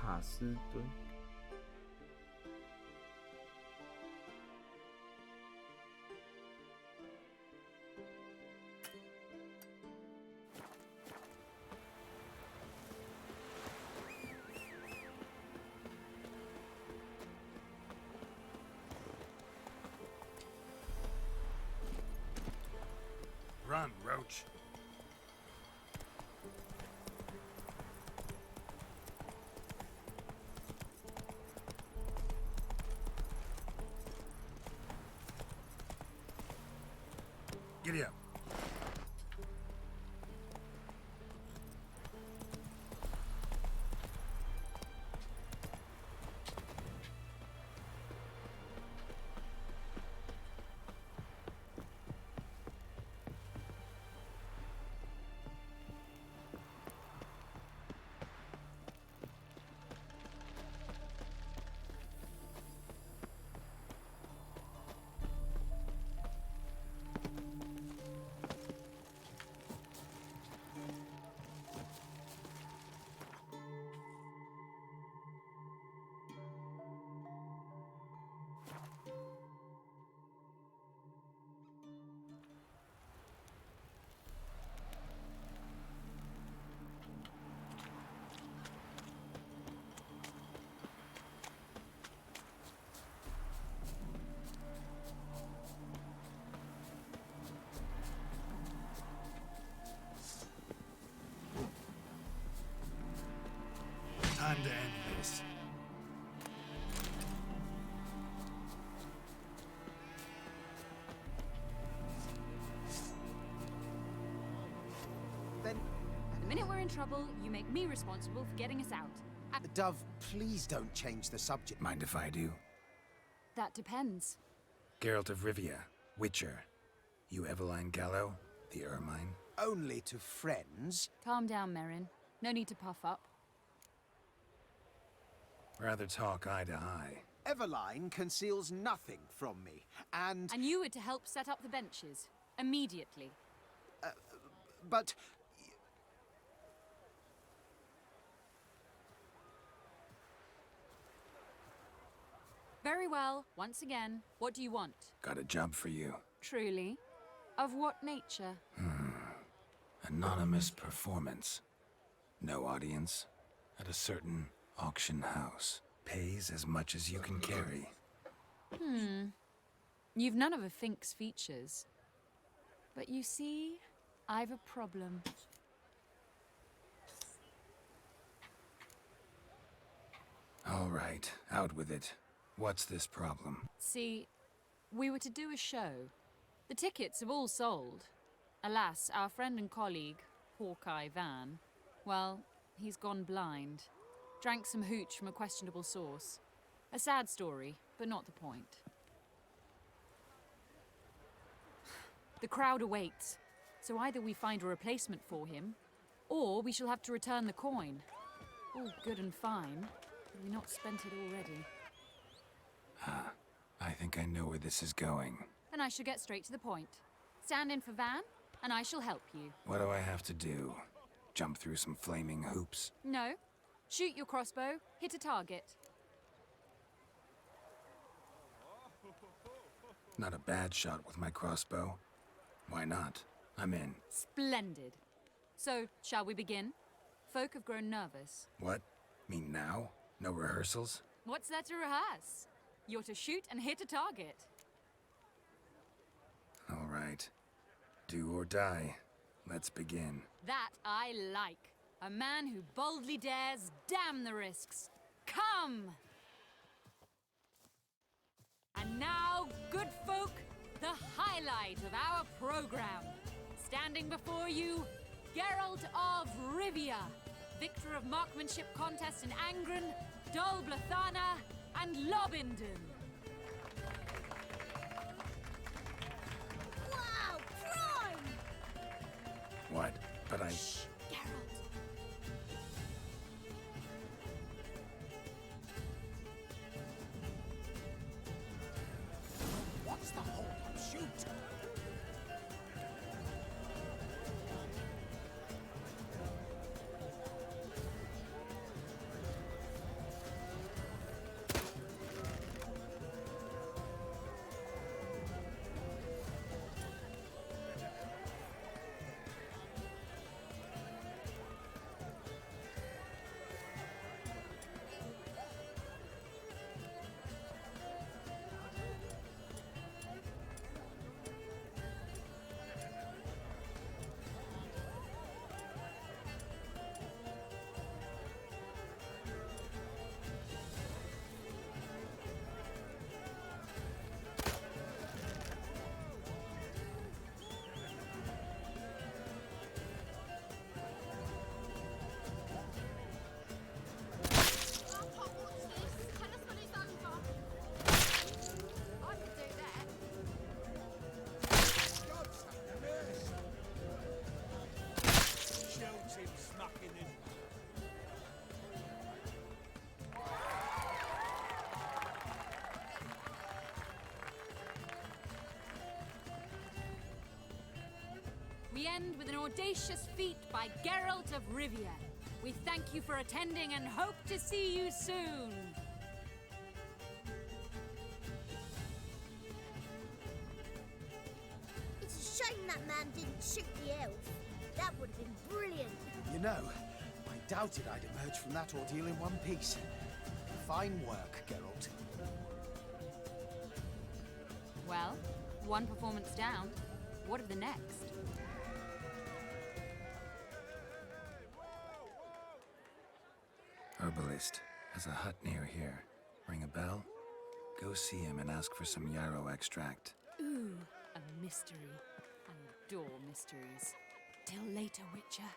卡斯敦。Run, Roach. Giddy up. Time to end this. Then, The minute we're in trouble, you make me responsible for getting us out. Dove, please don't change the subject. Mind if I do? That depends. Geralt of Rivia, Witcher. You Eveline Gallo, the Ermine. Only to friends. Calm down, Merrin. No need to puff up. Rather talk eye to eye. Eveline conceals nothing from me, and... And you were to help set up the benches. Immediately. But... Very well. Once again, what do you want? Got a job for you. Truly? Of what nature? Anonymous performance. No audience. At a certain auction house. Pays as much as you can carry. You've none of a Fink's features. But you see, I've a problem. All right, out with it. What's this problem? See, we were to do a show. The tickets have all sold. Alas, our friend and colleague, Hawkeye Van, well, he's gone blind. Drank some hooch from a questionable source. A sad story, but not the point. The crowd awaits, so either we find a replacement for him, or we shall have to return the coin. All good and fine, but we not spent it already. I think I know where this is going. Then I shall get straight to the point. Stand in for Van, and I shall help you. What do I have to do? Jump through some flaming hoops? No. Shoot your crossbow, hit a target. Not a bad shot with my crossbow. Why not? I'm in. Splendid. So, shall we begin? Folk have grown nervous. What? Mean now? No rehearsals? What's there to rehearse? You're to shoot and hit a target. All right. Do or die. Let's begin. That I like. A man who boldly dares, damn the risks. Come! And now, good folk, the highlight of our program. Standing before you, Geralt of Rivia, victor of marksmanship contests in Angren, Dol Blathana, and Lobindon. Wow, prime! What? But I... Shh, Geralt. What's the hold up? Shoot! we end with an audacious feat by Geralt of Rivia. We thank you for attending and hope to see you soon. It's a shame that man didn't shoot the elf. That would have been brilliant. You know, I doubted I'd emerge from that ordeal in one piece. Fine work, Geralt. Well, one performance down. What of the next? Herbalist has a hut near here. Ring a bell? Go see him and ask for some yarrow extract. Ooh, a mystery. I adore mysteries. Till later, Witcher.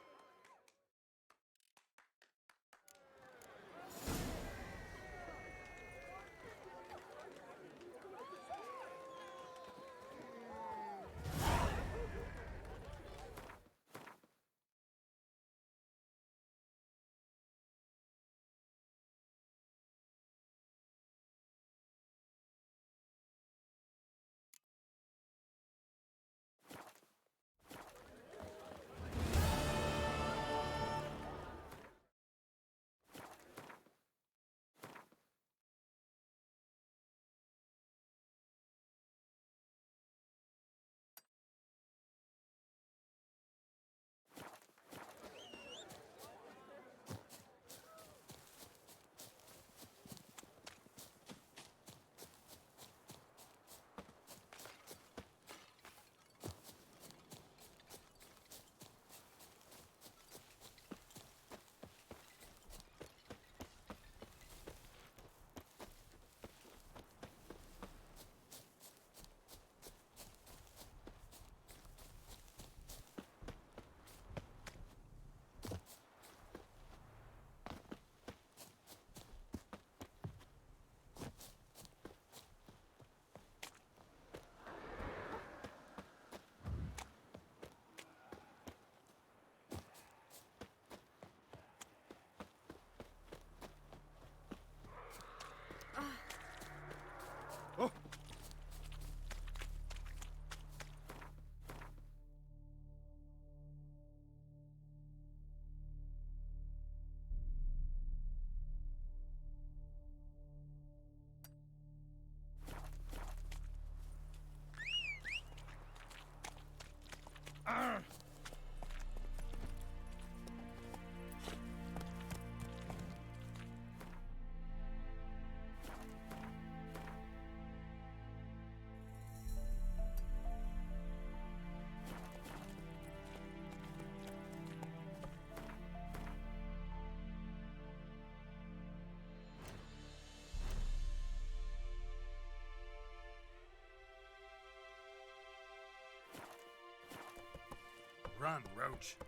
Run, Roach.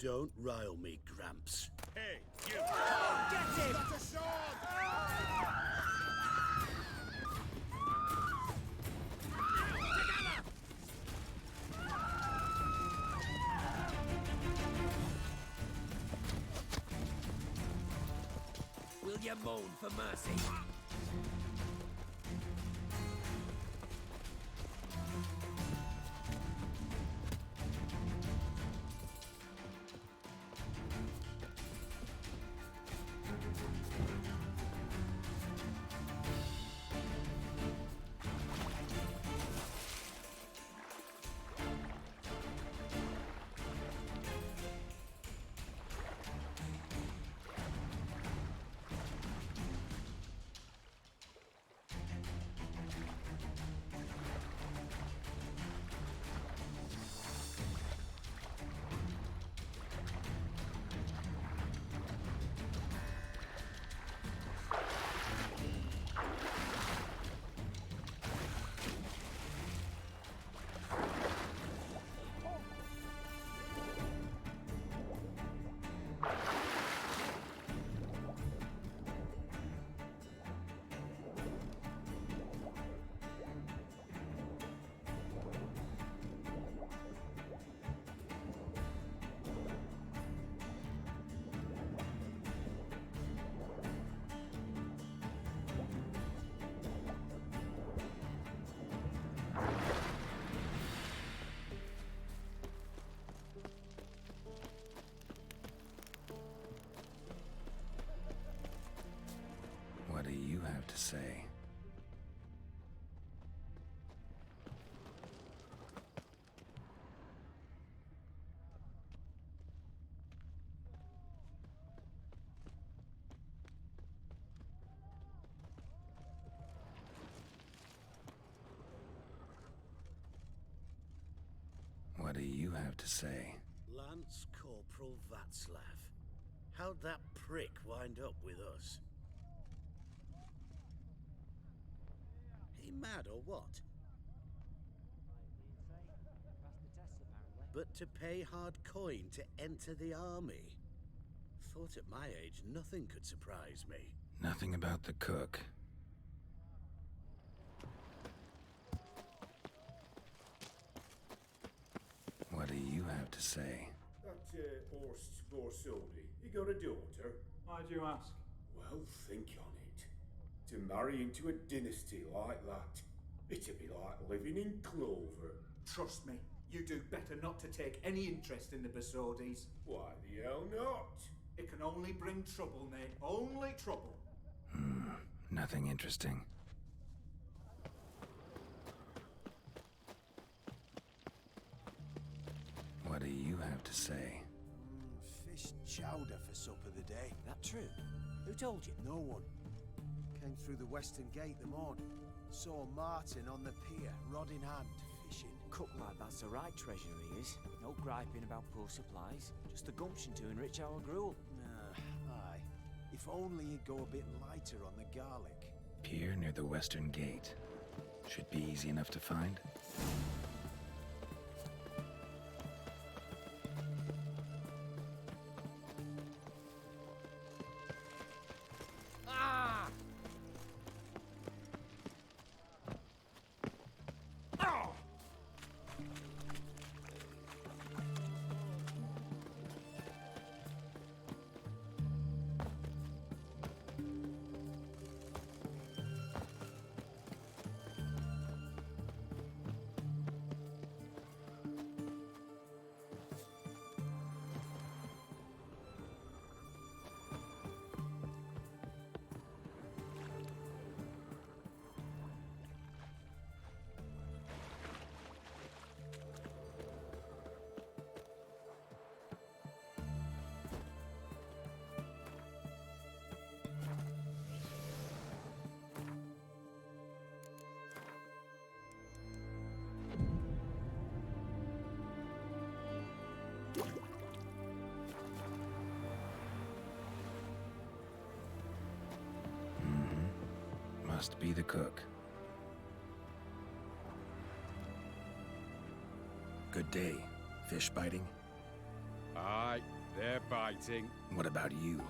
Don't rile me, Gramps. Hey, you! Get him! That's a sword! Will you moan for mercy? What do you have to say? What do you have to say? Lance Corporal Václav. How'd that prick wind up with us? He mad or what? But to pay hard coin to enter the army? Thought at my age nothing could surprise me. Nothing about the cook. What do you have to say? That Horst Borsodi, he got a daughter. Why'd you ask? Well, think on it. To marry into a dynasty like that, it'd be like living in clover. Trust me, you do better not to take any interest in the Borsodis. Why the hell not? It can only bring trouble, mate. Only trouble. Nothing interesting. What do you have to say? Fish chowder for supper the day. That true? Who told you? No one. Came through the western gate the morning. Saw Martin on the pier, rod in hand, fishing. Cook like that's the right treasure he is. No griping about poor supplies. Just the gumption to enrich our gruel. Aye. If only he'd go a bit lighter on the garlic. Pier near the western gate. Should be easy enough to find. Must be the cook. Good day. Fish biting? Aye. Aye, they're biting. What about you?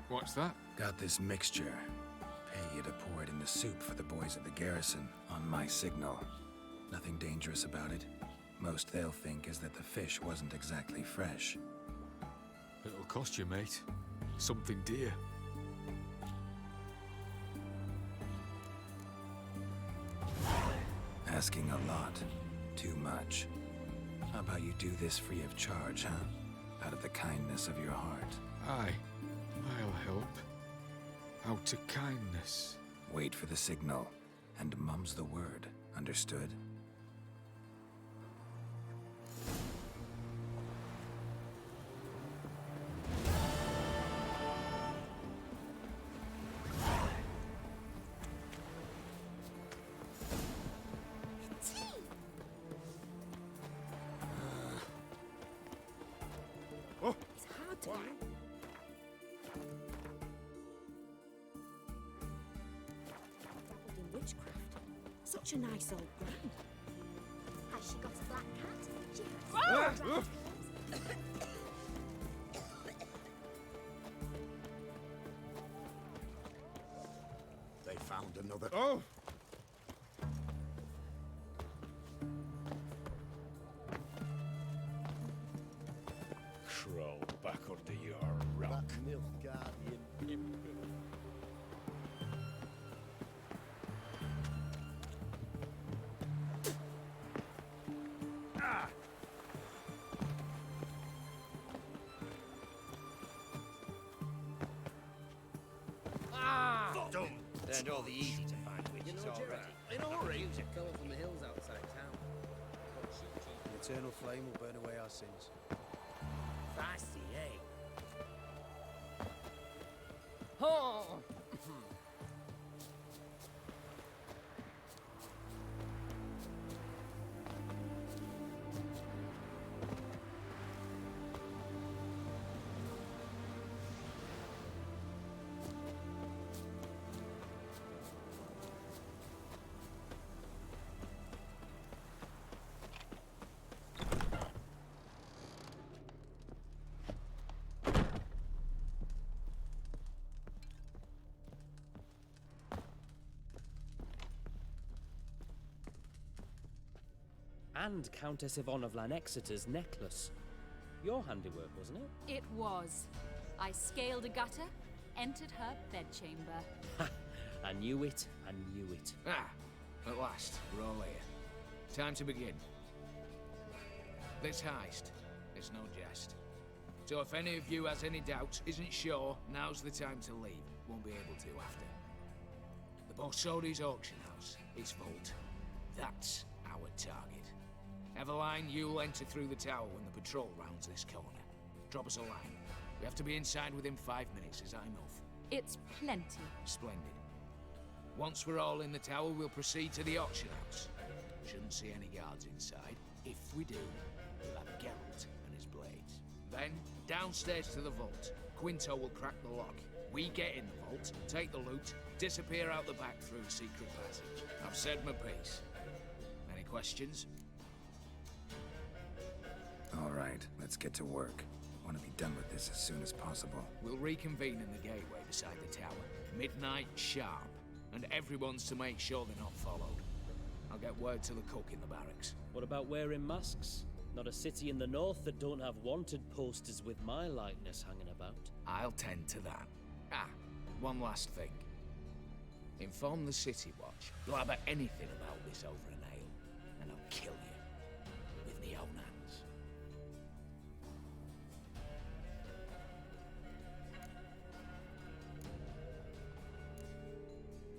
What's that? Got this mixture. Pay you to pour it in the soup for the boys of the garrison, on my signal. Nothing dangerous about it. Most they'll think is that the fish wasn't exactly fresh. It'll cost you, mate. Something dear. Asking a lot. Too much. How about you do this free of charge, huh? Out of the kindness of your heart. Aye, I'll help. Out of kindness. Wait for the signal, and mum's the word. Understood? It's hard to. Dabbled in witchcraft. Such a nice old grand. Has she got a black cat? She has dragons. They found another. Oh! Crawl back under your rock. Nilfgaardian imp. Dumb. And all the easy to find witches already. In a hurry. Use a fellow from the hills outside town. The eternal flame will burn away our sins. Fancy, eh? Oh! And Countess Yvonne of Lanexeter's necklace. Your handiwork, wasn't it? It was. I scaled a gutter, entered her bedchamber. Ha! I knew it, I knew it. Ah, at last, we're all here. Time to begin. This heist is no jest. So if any of you has any doubts, isn't sure, now's the time to leave. Won't be able to after. The Borsodi's auction house, its vault. That's our target. Eveline, you'll enter through the tower when the patrol rounds this corner. Drop us a line. We have to be inside within 5 minutes as I move. It's plenty. Splendid. Once we're all in the tower, we'll proceed to the auction house. Shouldn't see any guards inside. If we do, we'll have Geralt and his blades. Then, downstairs to the vault. Quinto will crack the lock. We get in the vault, take the loot, disappear out the back through the secret passage. I've said my piece. Any questions? All right, let's get to work. Want to be done with this as soon as possible. We'll reconvene in the gateway beside the tower. Midnight sharp. And everyone's to make sure they're not followed. I'll get word to the cook in the barracks. What about wearing masks? Not a city in the north that don't have wanted posters with my likeness hanging about. I'll tend to that. Ah, one last thing. Inform the City Watch. Blabber anything about this over an ale, and I'll kill you with my own hands.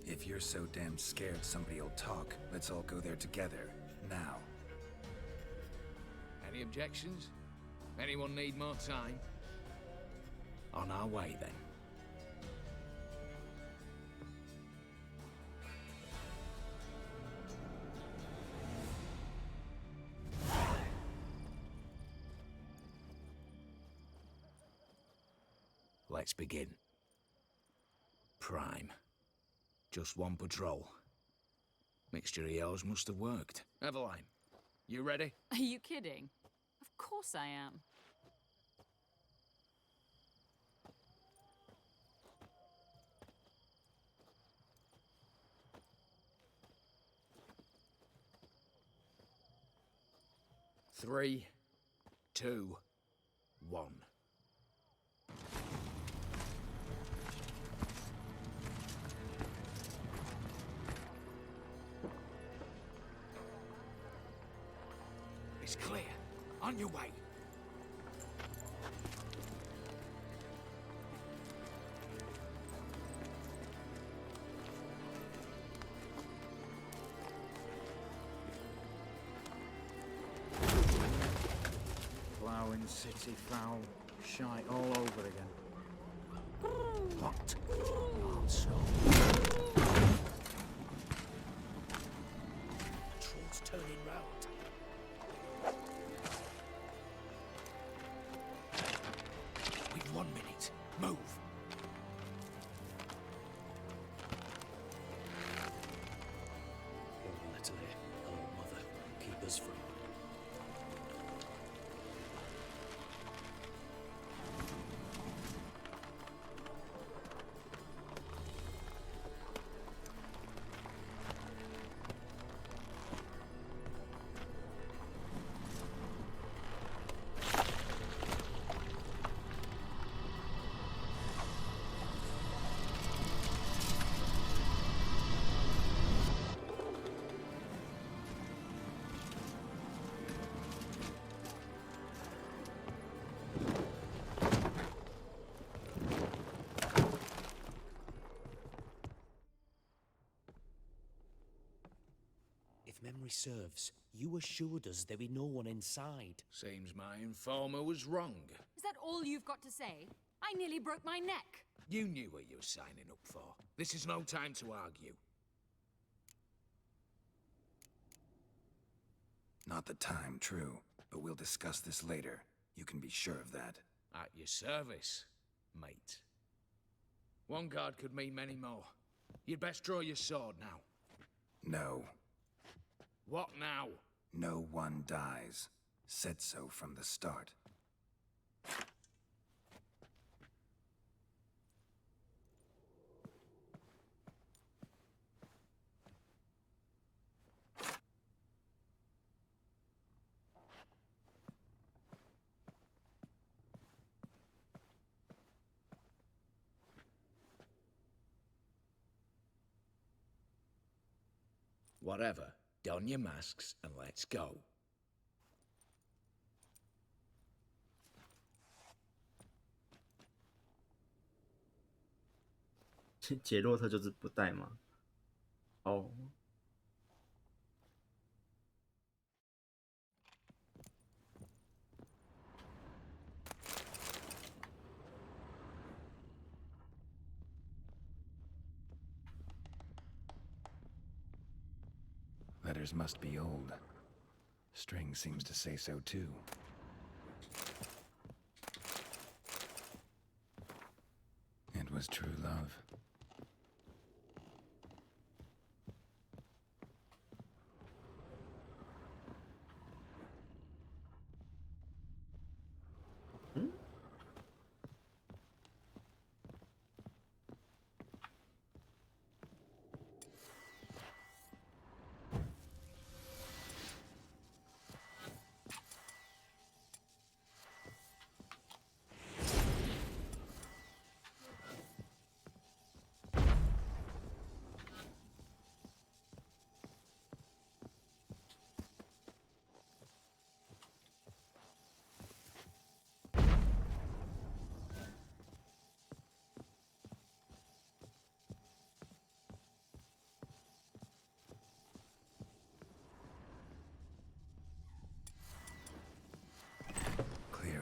If you're so damn scared somebody'll talk, let's all go there together. Now. Any objections? Anyone need more time? On our way, then. Let's begin. Prime. Just one patrol. Mixture of yours must have worked. Eveline, you ready? Are you kidding? Of course I am. Three, 2, 1. It's clear. On your way. Ploughing city foul. Shite all over again. What? Also. Troll's turning round. We've 1 minute. Move. Hello, Natalie. Hello, Mother. Keep us free. If memory serves, you assured us there be no one inside. Seems my informer was wrong. Is that all you've got to say? I nearly broke my neck. You knew what you were signing up for. This is no time to argue. Not the time, true. But we'll discuss this later. You can be sure of that. At your service, mate. One guard could mean many more. You'd best draw your sword now. No. What now? No one dies. Said so from the start. Whatever. Don your masks and let's go.杰洛特就是不带吗？哦。Letters must be old. String seems to say so too. It was true love.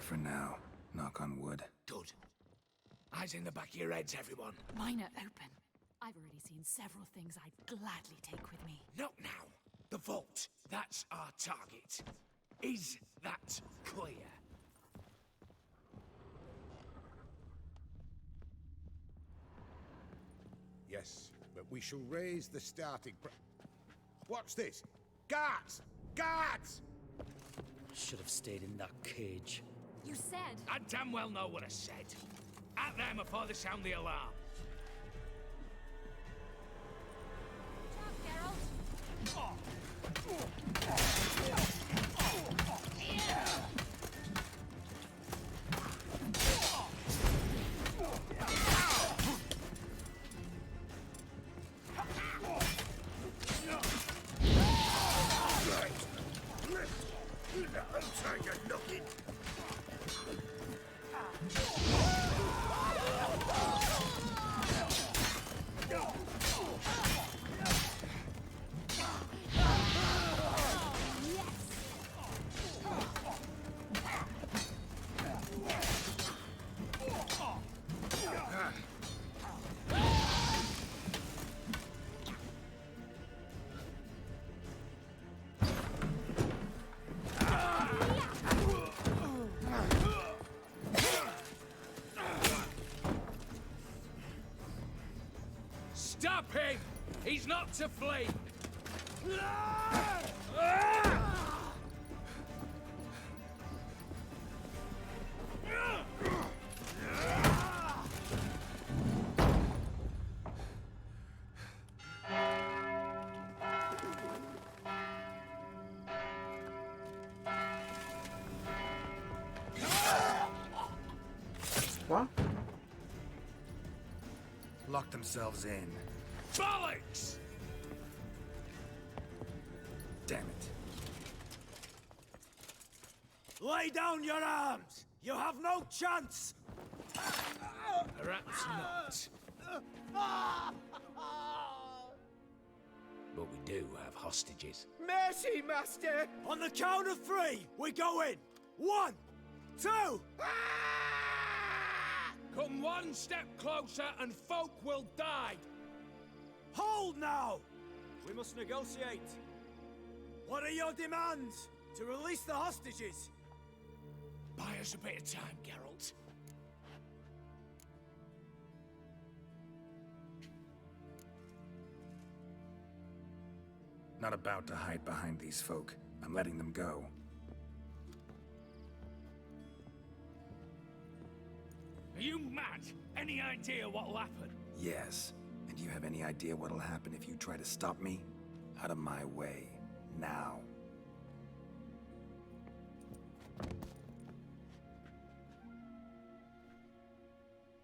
For now. Knock on wood. Good. Eyes in the back of your heads, everyone. Mine are open. I've already seen several things I'd gladly take with me. Not now. The vault. That's our target. Is that clear? Yes, but we shall raise the starting What's this? Guards! Guards! Should have stayed in that cage. You said. I damn well know what I said. At them before they sound the alarm. Stop him! He's not to flee! What? Lock themselves in. Bollocks! Damn it. Lay down your arms! You have no chance! Perhaps not. But we do have hostages. Mercy, Master! On the count of 3, we go in! 1, 2! Come one step closer and folk will die! Hold now! We must negotiate. What are your demands? To release the hostages? Buy us a bit of time, Geralt. Not about to hide behind these folk. I'm letting them go. Are you mad? Any idea what'll happen? Yes. And do you have any idea what'll happen if you try to stop me? Out of my way. Now.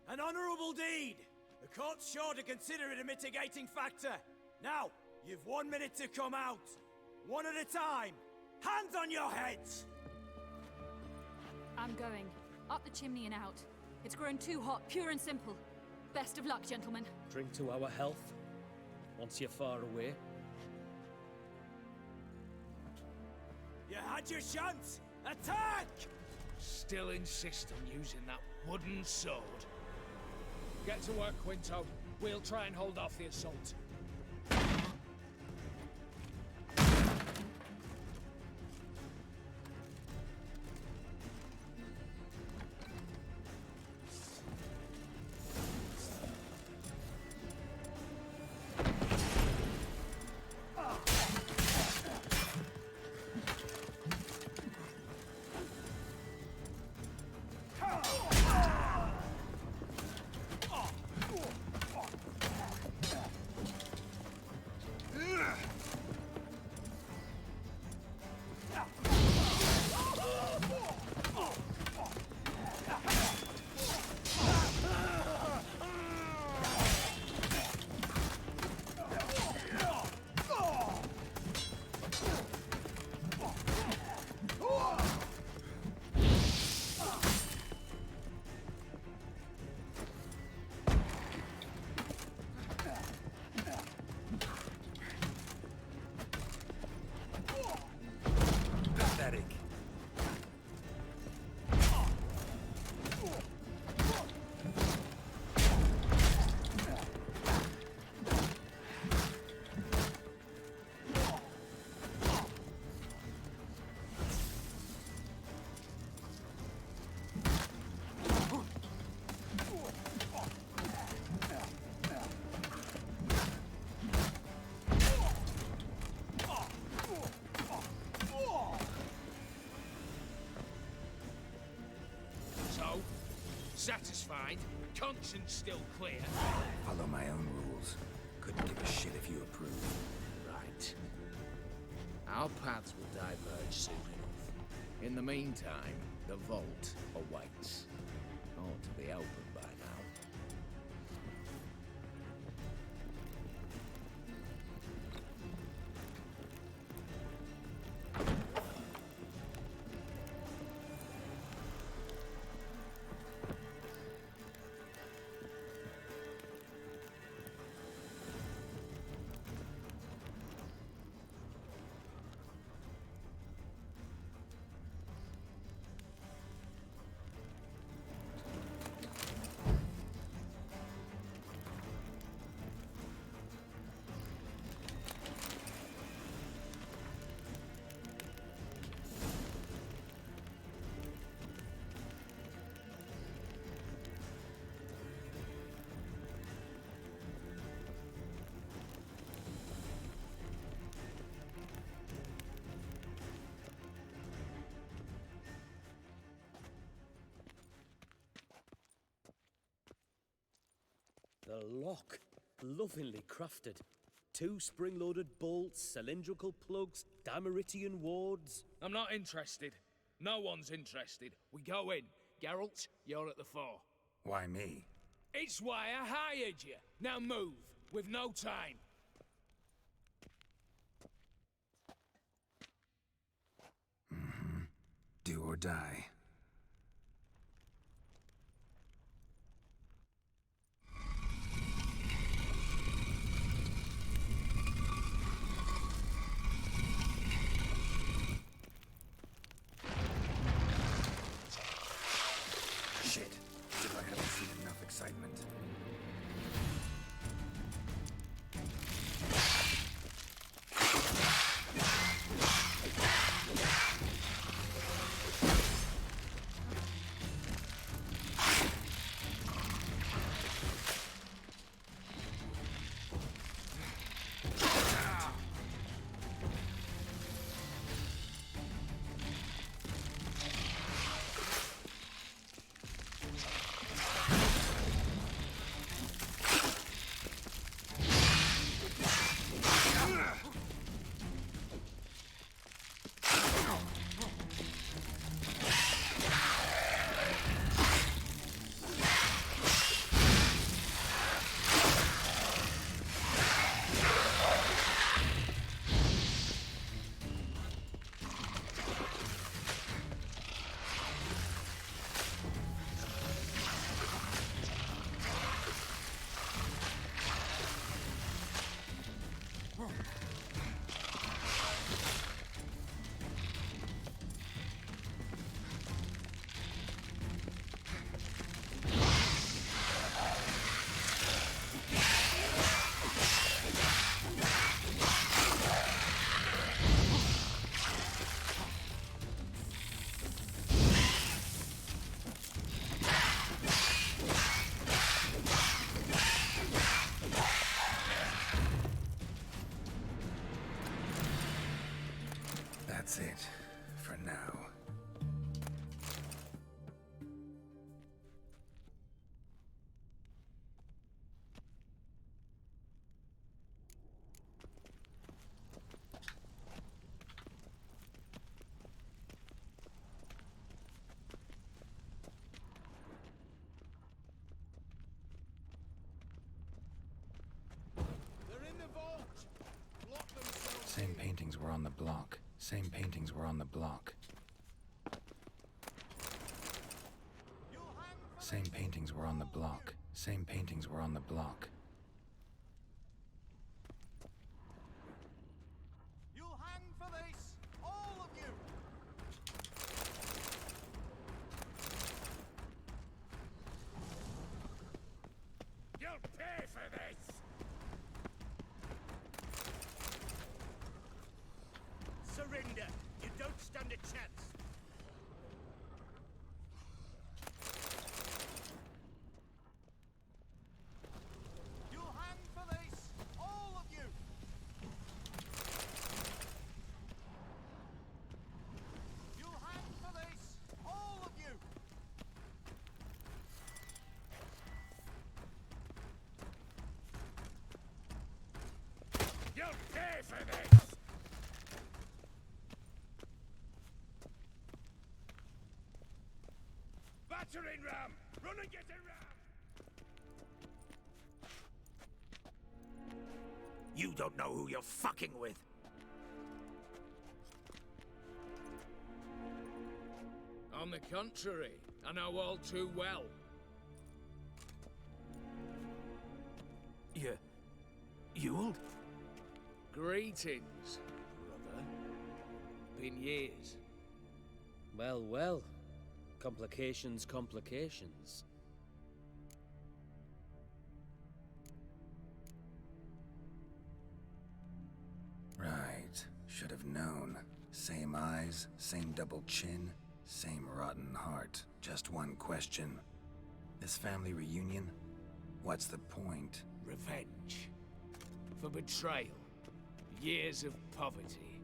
An honorable deed! The court's sure to consider it a mitigating factor. Now, you've 1 minute to come out. One at a time. Hands on your heads! I'm going. Up the chimney and out. It's grown too hot, pure and simple. Best of luck, gentlemen. Drink to our health. Once you're far away. You had your chance! Attack! Still insist on using that wooden sword. Get to work, Quinto. We'll try and hold off the assault. Satisfied? Conscience still clear? Follow my own rules. Couldn't give a shit if you approve. Right. Our paths will diverge soon enough. In the meantime, the vault awaits. Ought to be open by now. The lock. Lovingly crafted. 2 spring-loaded bolts, cylindrical plugs, Dameritian wards. I'm not interested. No one's interested. We go in. Geralt, you're at the fore. Why me? It's why I hired you. Now move. We've no time. Do or die. Shit. As if I haven't seen enough excitement. That's it, for now. They're in the vault! Lock themselves Same paintings were on the block. Same paintings were on the block. Same paintings were on the block. Same paintings were on the block. You'll hang for this! All of you! You'll pay for this! Surrender! You don't stand a chance! You'll hang for this! All of you! You'll hang for this! All of you! battering ram! Run and get a ram! You don't know who you're fucking with. On the contrary, I know all too well. Yule? Greetings, brother. Been years. Well, well. Complications, complications. Right. Should have known. Same eyes, same double chin, same rotten heart. Just one question. This family reunion? What's the point? Revenge. For betrayal. Years of poverty.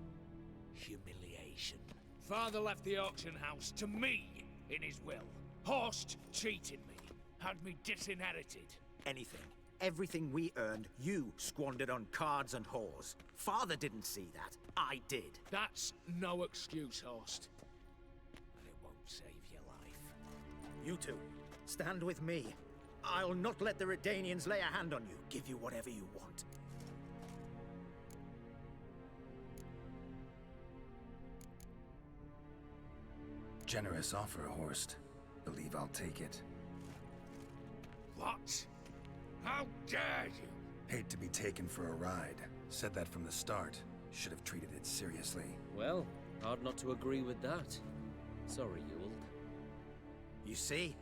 Humiliation. Father left the auction house to me in his will. Horst cheated me. Had me disinherited. Anything. Everything we earned, you squandered on cards and whores. Father didn't see that. I did. That's no excuse, Horst. But it won't save your life. You two, stand with me. I'll not let the Redanians lay a hand on you. Give you whatever you want. Generous offer, Horst. Believe I'll take it. What? How dare you? Hate to be taken for a ride. Said that from the start. Should have treated it seriously. Well, hard not to agree with that. Sorry, Yule. You see?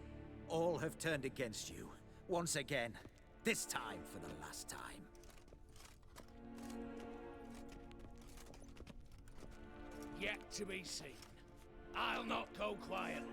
All have turned against you. Once again. This time for the last time. Yet to be seen. I'll not go quietly.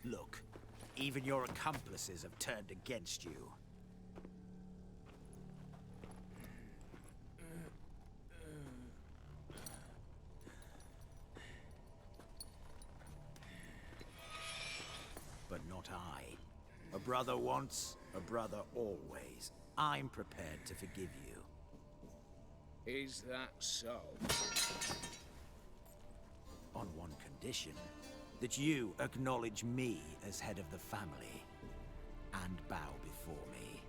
Look, even your accomplices have turned against you. But not I. A brother once, a brother always. I'm prepared to forgive you. Is that so? On one condition. That you acknowledge me as head of the family and bow before me.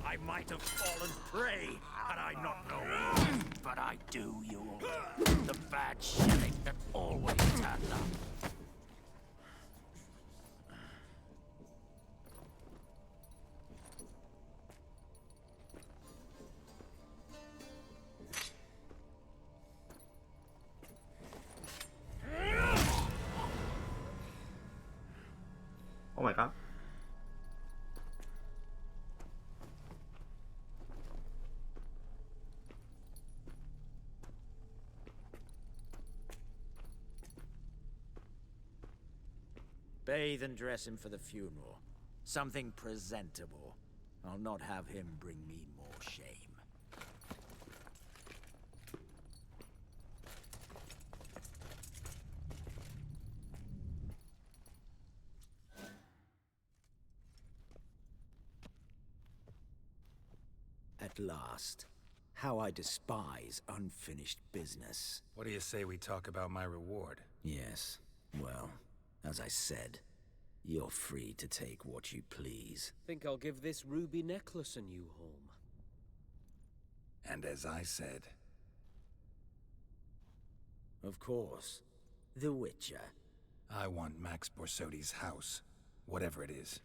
I might have fallen prey had I not known, but I do, Yule. The bad shilling that always turned up. Oh my god. Bathe and dress him for the funeral. Something presentable. I'll not have him bring me more shame. At last. How I despise unfinished business. What do you say we talk about my reward? Yes. Well, as I said, you're free to take what you please. Think I'll give this ruby necklace a new home. And as I said... Of course. The Witcher. I want Max Borsodi's house. Whatever it is.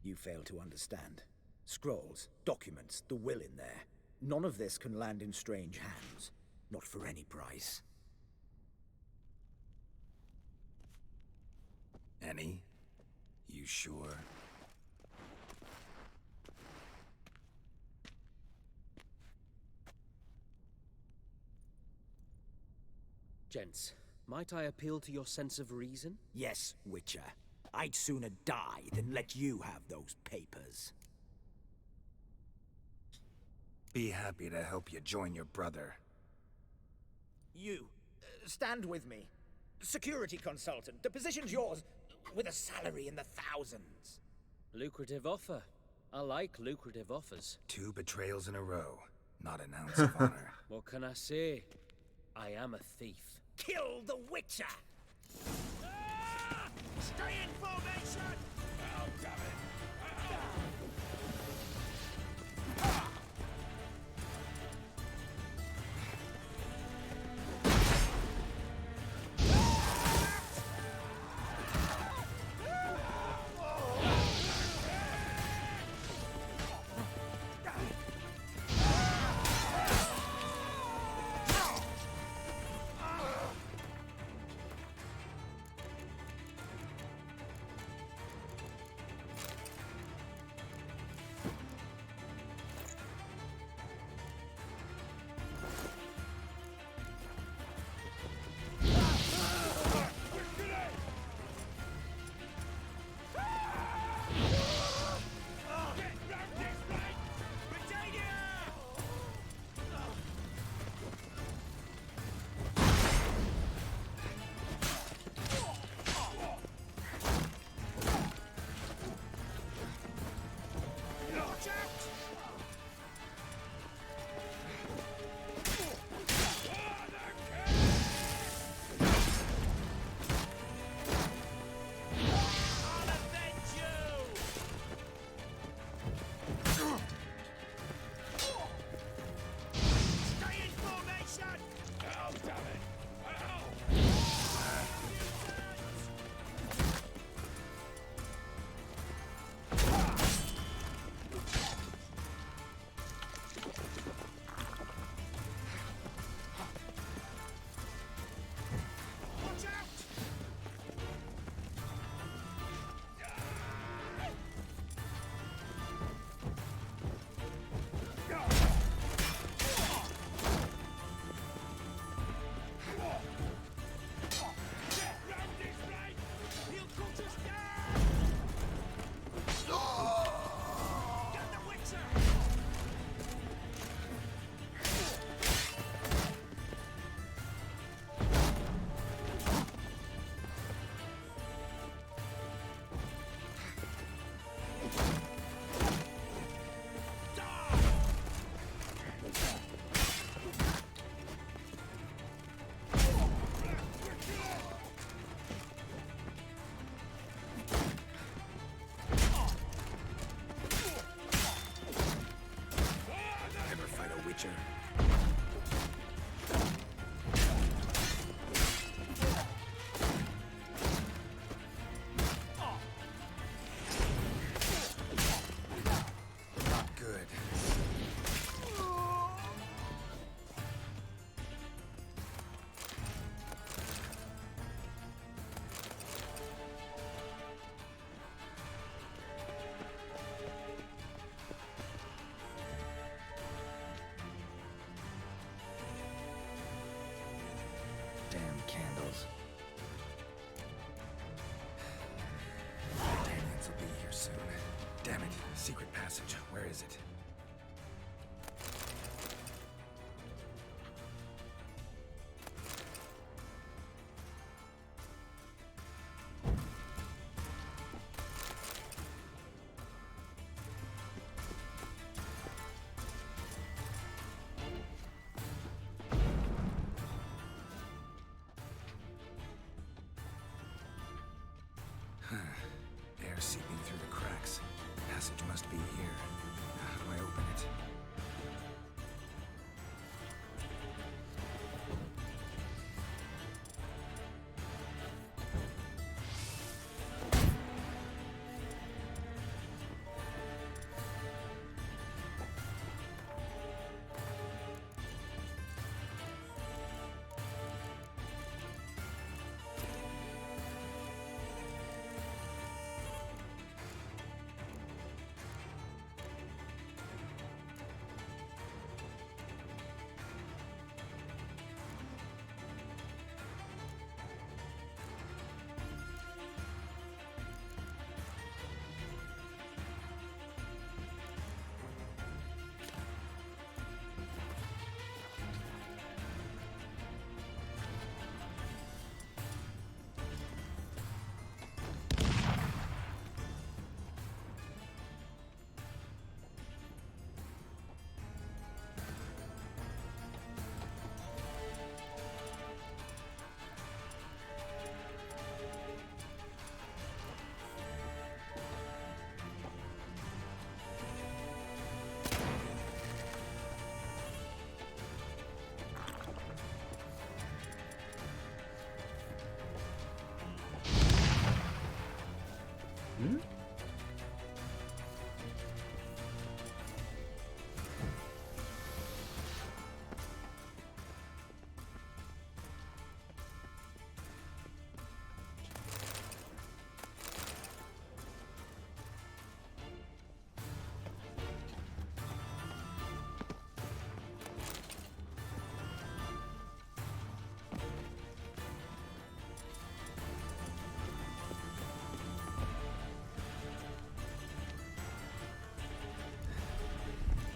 You fail to understand. Scrolls, documents, the will in there. None of this can land in strange hands. Not for any price. Any? You sure? Gents, might I appeal to your sense of reason? Yes, Witcher. I'd sooner die than let you have those papers. Be happy to help you join your brother. You, stand with me. Security consultant. The position's yours, with a salary in the thousands. Lucrative offer. I like lucrative offers. 2 betrayals in a row. Not an ounce of honor. What can I say? I am a thief. Kill the Witcher! Stay in formation! Oh, damn it! Damn it. Secret passage. Where is it? Air seeping through the cracks. Passage must be here. How do I open it?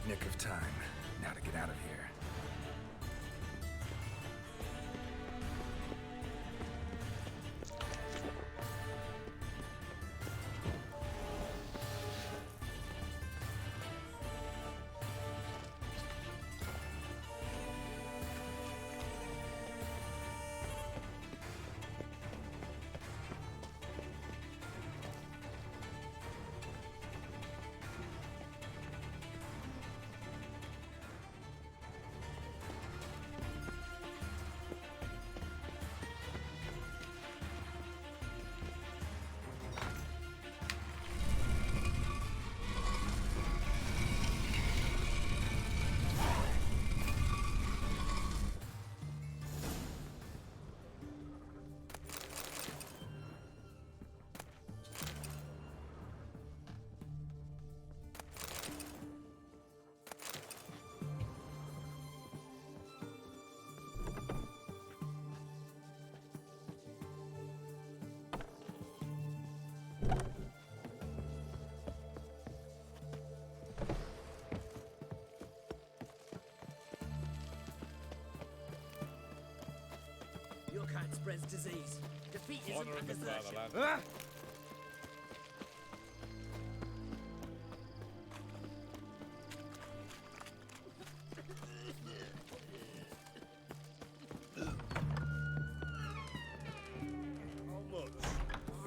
Nick of time. Now to get out of here. Your kind spreads disease. Defeat isn't Honor a of the desertion. fatherland.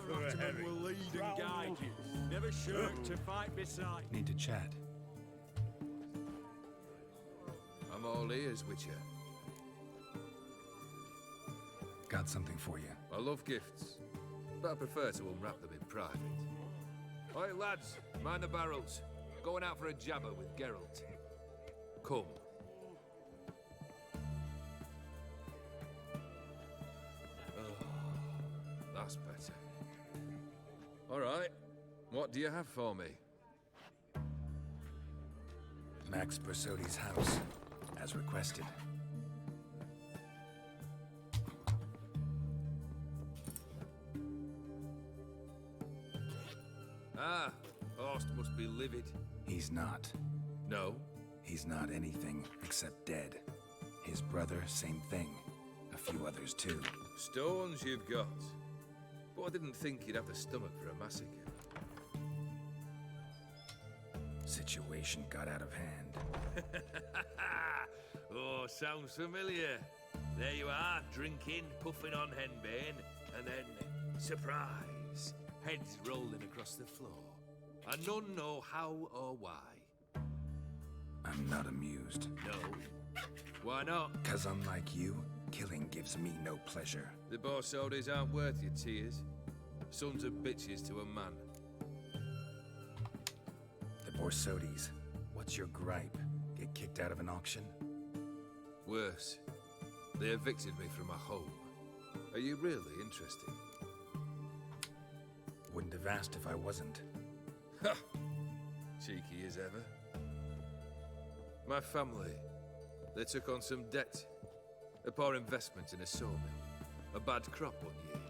Ratiman will lead and guide you. Never shirk to fight beside. Need to chat. I'm all ears, Witcher. Got something for you. I love gifts, but I prefer to unwrap them in private. Oi, lads, mind the barrels. Going out for a jabber with Geralt. Come. That's better. All right. What do you have for me? Max Bersodi's house, as requested. Ah, Horst must be livid. He's not. No? He's not anything except dead. His brother, same thing. A few others too. Stones you've got. But I didn't think you'd have the stomach for a massacre. Situation got out of hand. Oh, sounds familiar. There you are, drinking, puffing on henbane, and then, surprise, heads rolling across the floor. And none know how or why. I'm not amused. No? Why not? 'Cause unlike you, killing gives me no pleasure. The Borsodis aren't worth your tears. Sons of bitches to a man. The Borsodis, what's your gripe? Get kicked out of an auction? Worse. They evicted me from my home. Are you really interested? Wouldn't have asked if I wasn't. Ha! Cheeky as ever. My family, they took on some debt. A poor investment in a sawmill. A bad crop one year.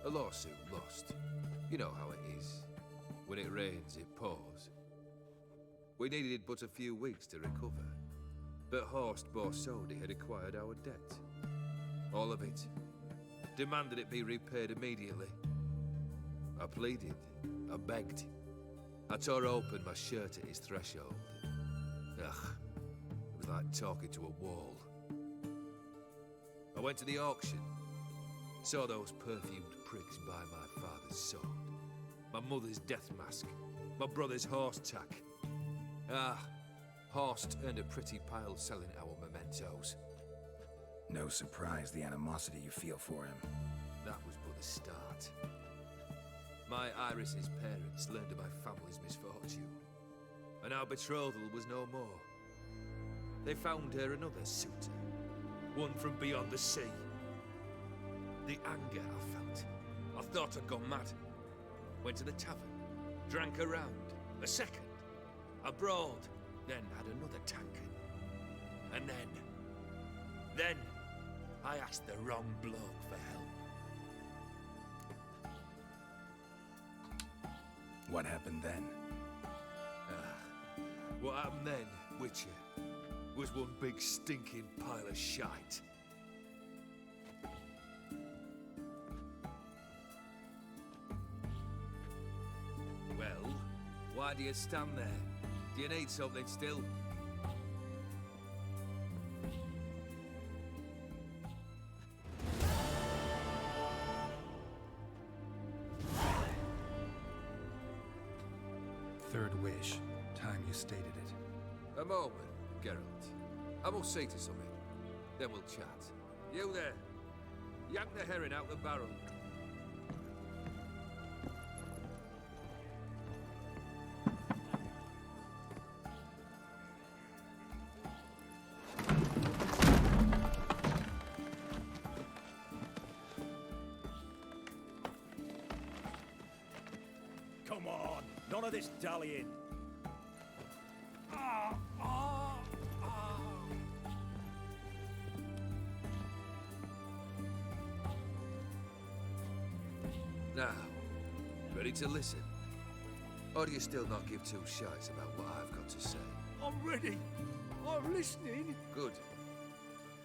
A lawsuit lost. You know how it is. When it rains, it pours. We needed but a few weeks to recover. But Horst Borsodi had acquired our debt. All of it. Demanded it be repaid immediately. I pleaded. I begged. I tore open my shirt at his threshold. Ugh. It was like talking to a wall. I went to the auction. Saw those perfumed pricks buy my father's sword. My mother's death mask. My brother's horse tack. Ah, Horst earned a pretty pile selling our mementos. No surprise the animosity you feel for him. That was but the start. My Iris's parents learned of my family's misfortune, and our betrothal was no more. They found her another suitor, one from beyond the sea. The anger I felt. I thought I'd gone mad. Went to the tavern, drank a round, a second, a broad, then had another tankard. And then I asked the wrong bloke for help. What happened then? What happened then, Witcher, was one big stinking pile of shite. Well, why do you stand there? Do you need something still? Third wish. Time you stated it. A moment, Geralt. I will see to something. Then we'll chat. You there. Yank the herring out the barrel. Come on, none of this dallying. Now, ready to listen? Or do you still not give two shites about what I've got to say? I'm ready. I'm listening. Good.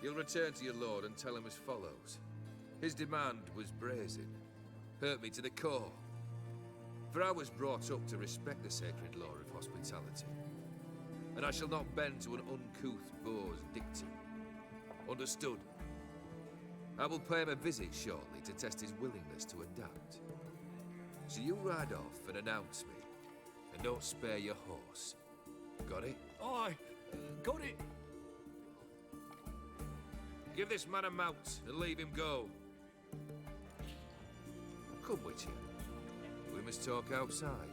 You'll return to your lord and tell him as follows. His demand was brazen. Hurt me to the core. For I was brought up to respect the sacred law of hospitality. And I shall not bend to an uncouth boor's dictum. Understood? I will pay him a visit shortly to test his willingness to adapt. So you ride off and announce me. And don't spare your horse. Got it? Aye, got it. Give this man a mount and leave him go. Come, Witcher. We must talk outside.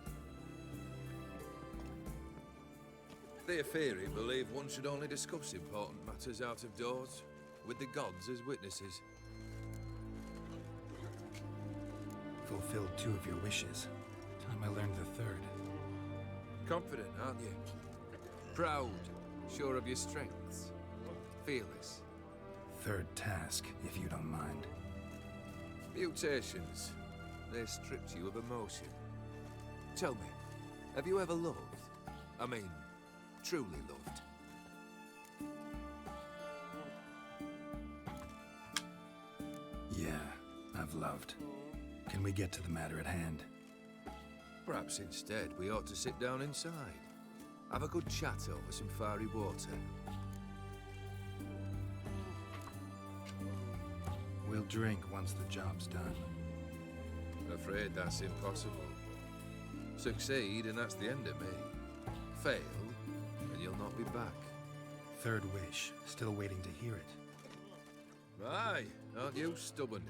Theophary believe one should only discuss important matters out of doors, with the gods as witnesses. Fulfilled 2 of your wishes. Time I learned the 3rd. Confident, aren't you? Proud, sure of your strengths. Fearless. 3rd task, if you don't mind. Mutations. They stripped you of emotion. Tell me, Have you ever loved? I mean, truly loved? Yeah, I've loved. Can we get to the matter at hand? Perhaps instead we ought to sit down inside. Have a good chat over some fiery water. We'll drink once the job's done. Afraid that's impossible. Succeed and that's the end of me. Fail and you'll not be back. Third wish. Still waiting to hear it. Aye, aren't you stubborn?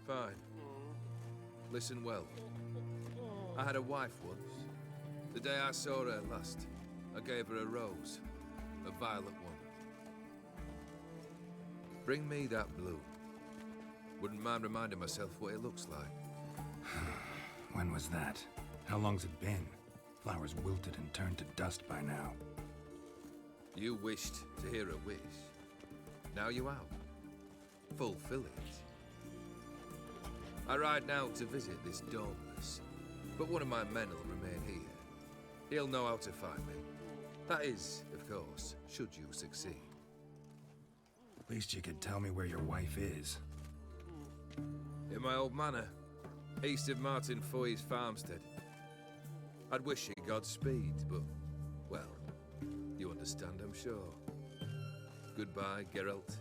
Fine. Listen well. I had a wife once. The day I saw her last, I gave her a rose. A violet one. Bring me that blue. Wouldn't mind reminding myself what it looks like. When was that? How long's it been? Flowers wilted and turned to dust by now. You wished to hear a wish. Now you have. Fulfill it. I ride now to visit this Dauntless, but one of my men will remain here. He'll know how to find me. That is, of course, should you succeed. At least you could tell me where your wife is. In my old manor, east of Martin Foy's farmstead. I'd wish you Godspeed, but, well, you understand, I'm sure. Goodbye, Geralt.